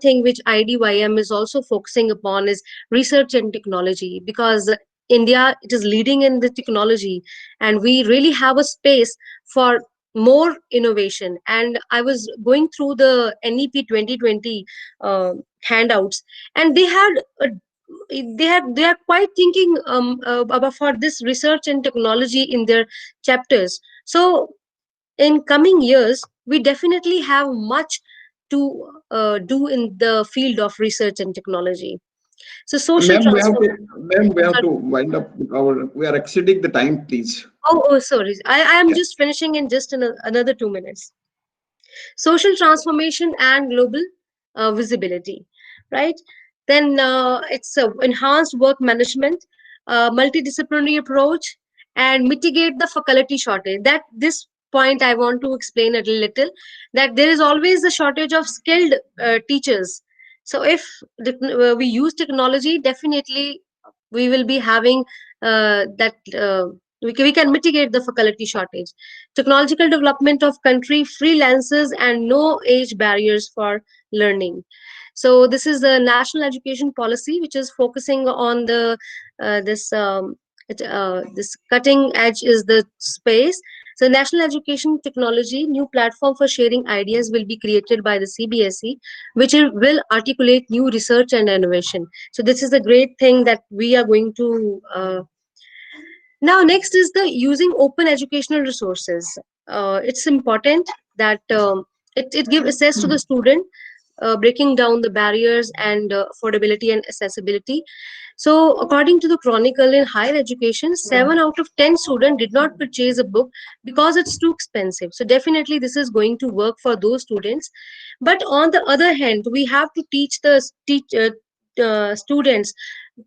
Speaker 10: thing which IDYM is also focusing upon is research and technology, because India, it is leading in the technology, and we really have a space for more innovation. And I was going through the NEP 2020 handouts, and they are quite thinking about for this research and technology in their chapters. So in coming years, we definitely have much to do in the field of research and technology. So social
Speaker 3: Ma'am,
Speaker 10: transformation.
Speaker 3: we have to wind up we are exceeding the time, please.
Speaker 10: Oh, sorry. I am
Speaker 3: Yeah.
Speaker 10: just finishing in just another 2 minutes. Social transformation and global visibility, right? Then it's enhanced work management, multidisciplinary approach, and mitigate the faculty shortage. That this point I want to explain a little, that there is always a shortage of skilled teachers. So if we use technology, definitely we will be having that we can mitigate the faculty shortage. Technological development of country, freelancers, and no age barriers for learning. So this is the national education policy, which is focusing on the this cutting edge is the space. So national education technology, new platform for sharing ideas will be created by the CBSE, which will articulate new research and innovation. So this is a great thing that we are going to now. Next is the using open educational resources. It's important that it gives access to the student, breaking down the barriers and affordability and accessibility. So according to the Chronicle, in higher education, 7 out of 10 students did not purchase a book because it's too expensive. So definitely this is going to work for those students. But on the other hand, we have to teach the students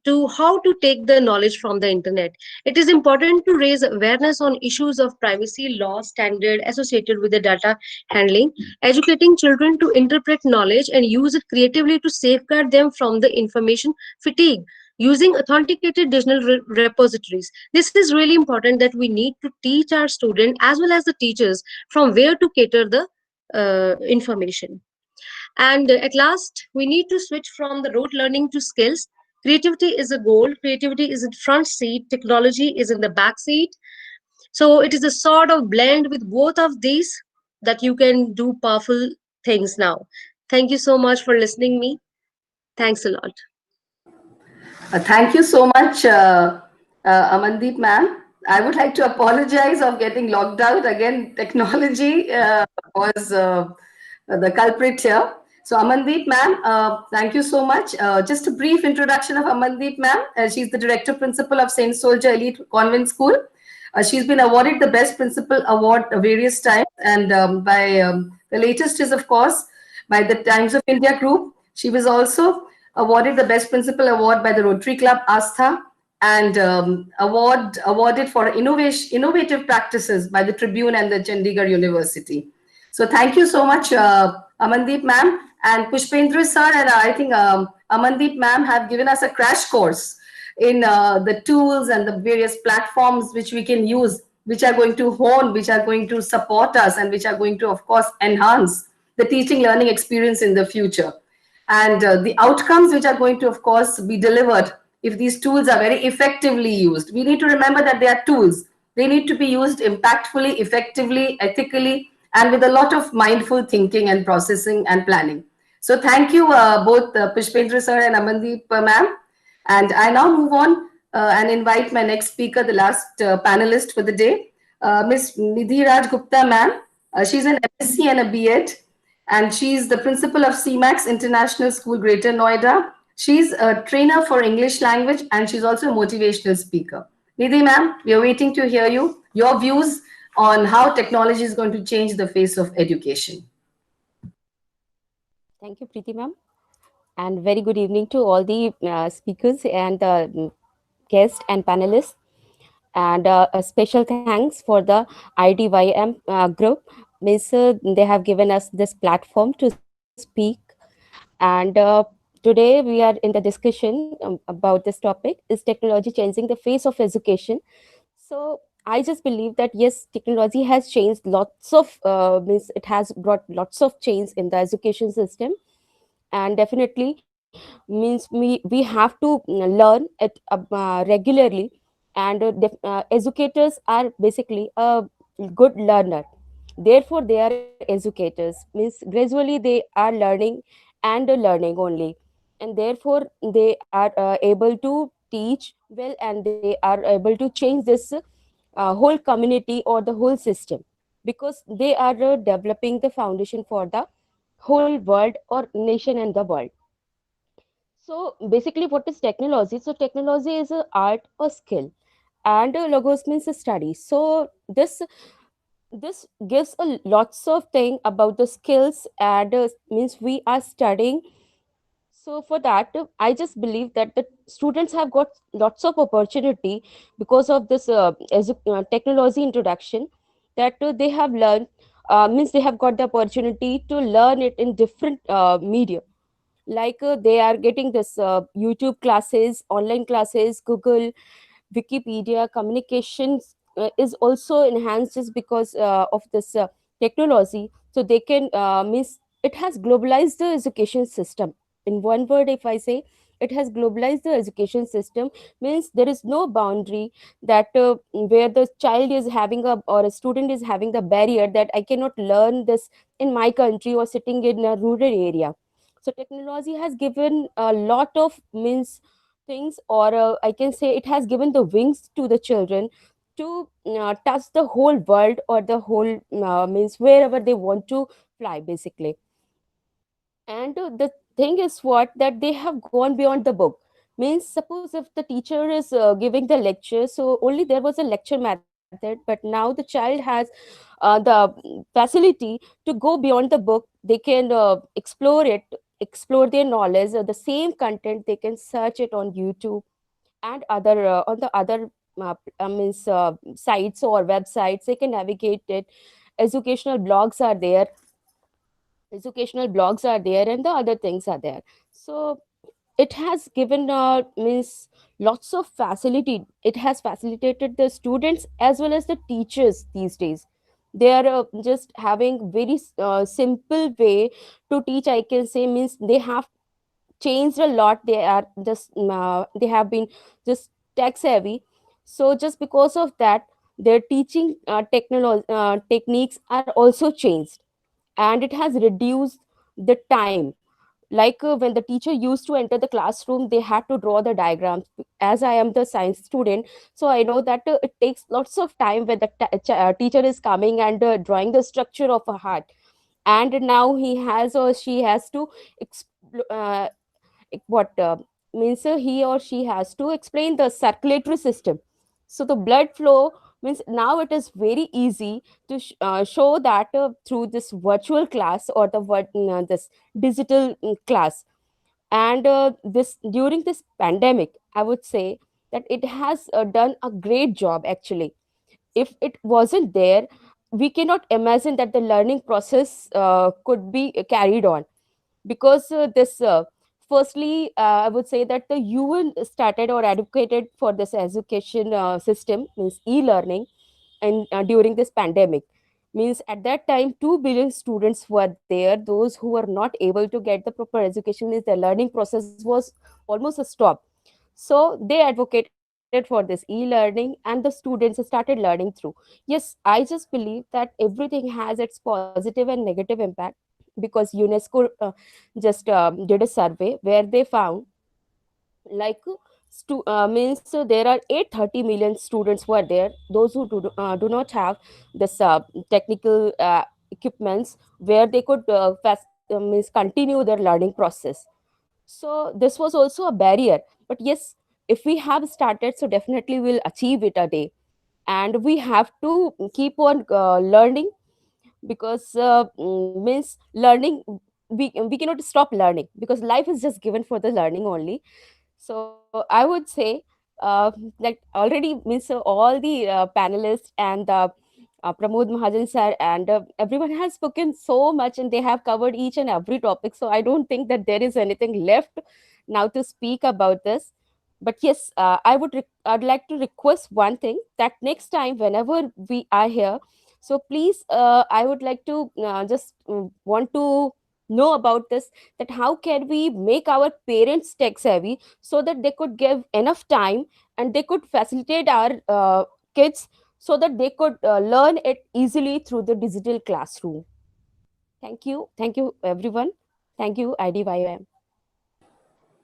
Speaker 10: to how to take the knowledge from the internet. It is important to raise awareness on issues of privacy law standard associated with the data handling, educating children to interpret knowledge and use it creatively to safeguard them from the information fatigue, using authenticated digital repositories. This is really important, that we need to teach our student as well as the teachers from where to cater the information. And at last, we need to switch from the rote learning to skills. Creativity is a goal. Creativity is in front seat. Technology is in the back seat. So it is a sort of blend with both of these that you can do powerful things now. Thank you so much for listening me. Thanks a lot.
Speaker 2: Thank you so much, Amandeep ma'am. I would like to apologize of getting locked out again. Technology was the culprit here. So Amandeep ma'am, thank you so much. Just a brief introduction of Amandeep ma'am. She's the Director Principal of St. Soldier Elite Convent School. She's been awarded the Best Principal Award various times, and the latest is, of course, by the Times of India Group. She was also awarded the Best Principal Award by the Rotary Club Astha, and awarded for innovative practices by the Tribune and the Chandigarh University. So thank you so much, Amandeep ma'am. And Pushpendra sir and I think Amandeep ma'am have given us a crash course in the tools and the various platforms which we can use, which are going to hone, which are going to support us, and which are going to, of course, enhance the teaching learning experience in the future. And the outcomes which are going to, of course, be delivered if these tools are very effectively used. We need to remember that they are tools. They need to be used impactfully, effectively, ethically, and with a lot of mindful thinking and processing and planning. So thank you both Pushpendra sir and Amandeep ma'am. And I now move on and invite my next speaker, the last panelist for the day, Ms. Nidhi Raj Gupta ma'am. She's an MSc and a B.Ed, and she's the principal of CMAX International School, Greater Noida. She's a trainer for English language, and she's also a motivational speaker. Nidhi ma'am, we are waiting to hear you, your views on how technology is going to change the face of education.
Speaker 11: Thank you, Preeti ma'am. And very good evening to all the speakers and guests and panelists. And a special thanks for the IDYM group. Means they have given us this platform to speak. And today we are in the discussion about this topic, is technology changing the face of education? So I just believe that yes, technology has changed lots of, means it has brought lots of change in the education system. And definitely means we have to learn it regularly. And educators are basically a good learner, therefore they are educators, means gradually they are learning and learning only, and therefore they are able to teach well, and they are able to change this whole community or the whole system, because they are developing the foundation for the whole world or nation and the world. So basically, what is technology? So technology is a art or skill, and logos means a study. So this gives a lots of thing about the skills, and means we are studying. So for that, I just believe that the students have got lots of opportunity because of this technology introduction, that they have learned, means they have got the opportunity to learn it in different media. Like they are getting this YouTube classes, online classes, Google, Wikipedia. Communications is also enhanced just because of this technology. So they can, means it has globalized the education system. In one word, if I say, it has globalized the education system, means there is no boundary that where the child is having a, or a student is having the barrier that I cannot learn this in my country or sitting in a rural area. So technology has given a lot of, means things, or I can say it has given the wings to the children to touch the whole world, or the whole, means wherever they want to fly basically. And the thing is what, that they have gone beyond the book. Means suppose if the teacher is giving the lecture, so only there was a lecture method, but now the child has the facility to go beyond the book. They can explore it, explore their knowledge, the same content they can search it on YouTube and other on the other means sites or websites. They can navigate it. Educational blogs are there, and the other things are there. So it has given means lots of facility. It has facilitated the students as well as the teachers these days. They are just having very simple way to teach, I can say. Means they have changed a lot. They are just they have been just tech savvy. So just because of that, their teaching technology techniques are also changed, and it has reduced the time. Like when the teacher used to enter the classroom, they had to draw the diagrams. As I am the science student, so I know that it takes lots of time when the teacher is coming and drawing the structure of a heart, and now he has or she has to what means he or she has to explain the circulatory system. So the blood flow, means now it is very easy to show that through this virtual class, or the this digital class. And this, during this pandemic, I would say that it has done a great job actually. If it wasn't there, we cannot imagine that the learning process could be carried on. because this firstly I would say that the UN started or advocated for this education system, means e-learning, and during this pandemic, means at that time 2 billion students were there, those who were not able to get the proper education, means the learning process was almost a stop. So they advocated for this e-learning and the students started learning through. Yes, I just believe that everything has its positive and negative impact, because UNESCO just did a survey where they found, like, means there are 830 million students were there, those who do not have this technical equipments where they could means continue their learning process. So this was also a barrier, but yes, if we have started, so definitely we'll achieve it a day. And we have to keep on learning, because means learning, we cannot stop learning, because life is just given for the learning only. So I would say, like already means all the panelists and the Pramod Mahajan sir and everyone has spoken so much, and they have covered each and every topic. So I don't think that there is anything left now to speak about this. But yes, I'd like to request one thing, that next time whenever we are here, so please, I would like to just want to know about this, that how can we make our parents tech savvy so that they could give enough time and they could facilitate our kids so that they could learn it easily through the digital classroom. Thank you everyone. Thank you IDYM.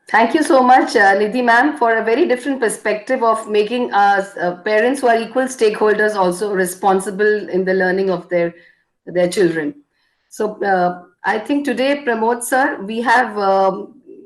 Speaker 2: Thank you so much, Nidhi ma'am, for a very different perspective of making us parents who are equal stakeholders also responsible in the learning of their children. So I think today, Pramod sir, we have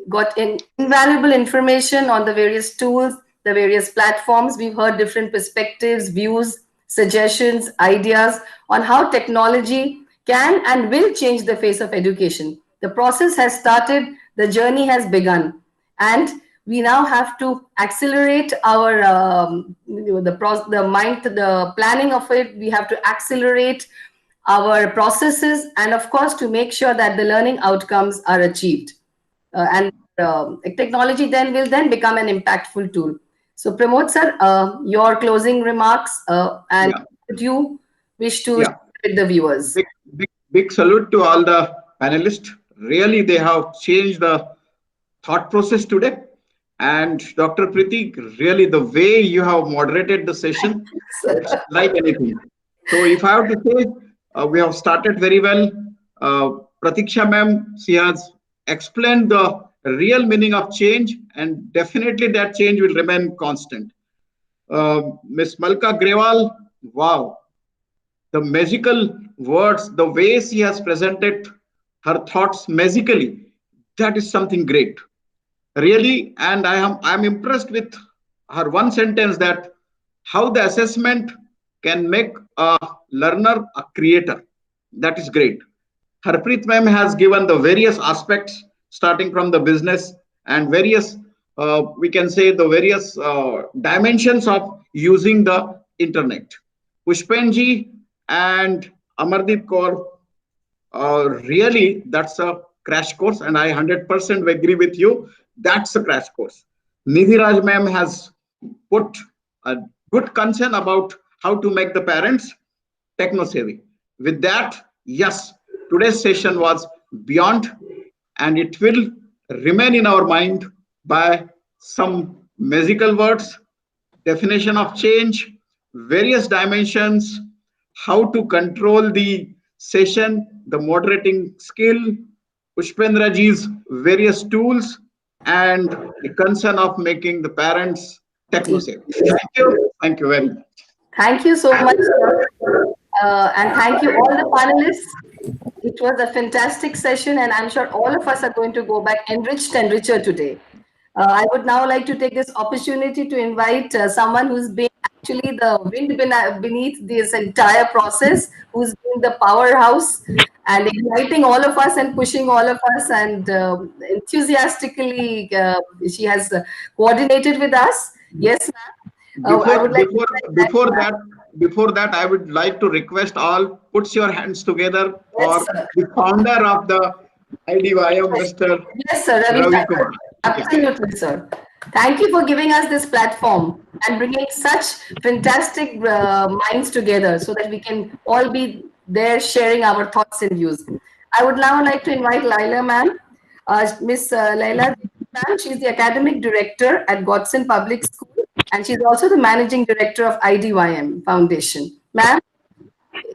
Speaker 2: got invaluable information on the various tools, the various platforms. We've heard different perspectives, views, suggestions, ideas on how technology can and will change the face of education. The process has started, the journey has begun, and we now have to accelerate our the planning of it. We have to accelerate our processes, and of course to make sure that the learning outcomes are achieved, and technology then will then become an impactful tool. So Pramod sir, your closing remarks, and would you wish to share with the viewers?
Speaker 3: Big salute to all the panelists. Really, they have changed the thought process today. And Dr. Preeti, really the way you have moderated the session, it's like anything. So if I have to say, we have started very well. Pratiksha ma'am, she has explained the real meaning of change, and definitely that change will remain constant. Ms. Malka Grewal, wow, the magical words, the way she has presented her thoughts magically, that is something great. Really, and I'm impressed with her one sentence, that how the assessment can make a learner a creator. That is great. Harpreet ma'am has given the various aspects, starting from the business and various, we can say the various dimensions of using the internet. Pushpenji and Amardeep Kaur, really, that's a crash course, and I 100% agree with you. That's a crash course. Nidhi Raj ma'am has put a good concern about how to make the parents techno-savvy. With that, yes, today's session was beyond, and it will remain in our mind by some magical words, definition of change, various dimensions, how to control the session, the moderating skill, Pushpendra ji's various tools, and the concern of making the parents techno-savvy. Thank you very much.
Speaker 2: Thank you so much, sir. And thank you all the panelists. It was a fantastic session, and I'm sure all of us are going to go back enriched and richer today. I would now like to take this opportunity to invite someone who's been actually the wind beneath this entire process, who's been the powerhouse and igniting all of us and pushing all of us, and enthusiastically she has coordinated with us. Yes, ma'am.
Speaker 3: Before that, I would like to request all, put your hands together for the founder of the IDYM, Mr.
Speaker 2: Yes, sir. Ravi
Speaker 3: Ravi
Speaker 2: Shankar.
Speaker 3: Kumar.
Speaker 2: Absolutely, sir. Thank you for giving us this platform and bringing such fantastic minds together so that we can all be there sharing our thoughts and views. I would now like to invite Laila ma'am. Miss Laila ma'am, she's the academic director at Godson Public School and she's also the managing director of IDYM Foundation. Ma'am?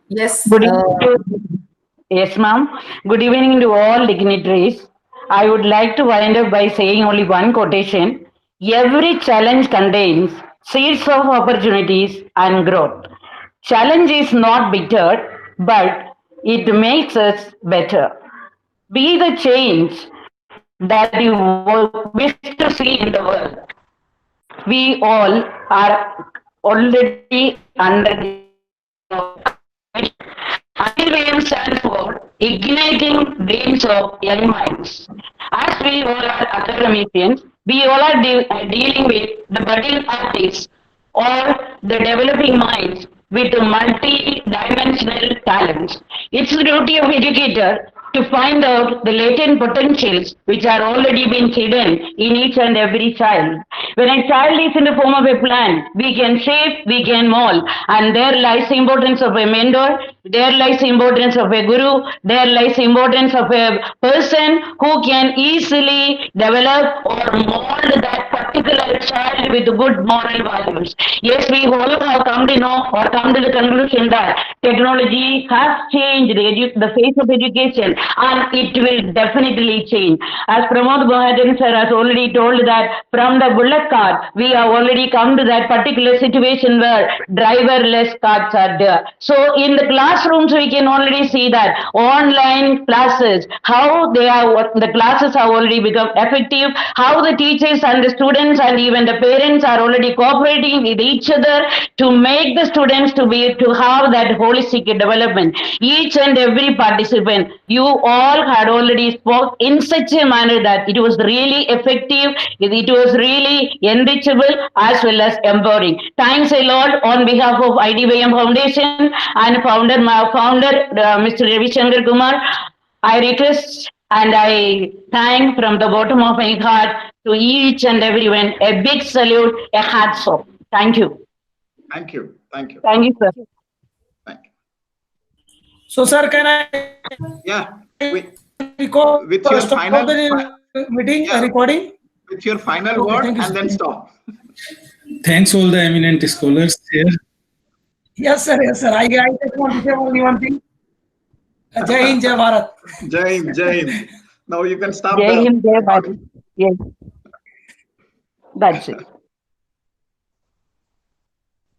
Speaker 2: Yes.
Speaker 9: Good evening. Yes, ma'am. Good evening to all dignitaries. I would like to wind up by saying only one quotation. Every challenge contains seeds of opportunities and growth. Challenge is not bitter, but it makes us better. Be the change that you wish to see in the world. We all are already under IDYM stands for Igniting Dreams of Young Minds. As we all are academicians, we all are dealing with the budding artists or the developing minds with multi-dimensional talents. It's the duty of educator to find out the latent potentials which are already been hidden in each and every child. When a child is in the form of a plant, we can shape, we can mold, and there lies the importance of a mentor, there lies the importance of a guru, there lies the importance of a person who can easily develop or mold that particular child with good moral values. Yes, we all have come to know or come to the conclusion that technology has changed the face of education and it will definitely change. As Pramod Mahajan sir has already told that from the bullock cart, we have already come to that particular situation where driverless carts are there. So in the classrooms, we can already see that online classes, how the classes have already become effective, how the teachers and the students and even the parents are already cooperating with each other to make the students to have that holistic development. Each and every participant, you all had already spoke in such a manner that it was really effective, it was really enrichable as well as empowering. Thanks a lot on behalf of IDYM Foundation and founder Mr. Ravi Shankar Kumar. I request and I thank from the bottom of my heart to each and everyone a big salute, a hats off. Thank you.
Speaker 3: Thank you. Thank you.
Speaker 9: Thank you, sir.
Speaker 3: Thank you.
Speaker 1: So, sir, can I?
Speaker 3: Yeah.
Speaker 1: With
Speaker 3: your final
Speaker 1: meeting
Speaker 3: yeah,
Speaker 1: recording.
Speaker 3: With your final word
Speaker 1: thank you,
Speaker 3: and then stop.
Speaker 8: Thanks all the eminent scholars here.
Speaker 1: Yes, sir. Yes, sir. I just want to say only one thing. Jai Hind, Jai Bharat.
Speaker 3: Jai Hind, Jai Hind. Now you can stop.
Speaker 9: Jai Hind, Jai Bharat. Yes. That's it.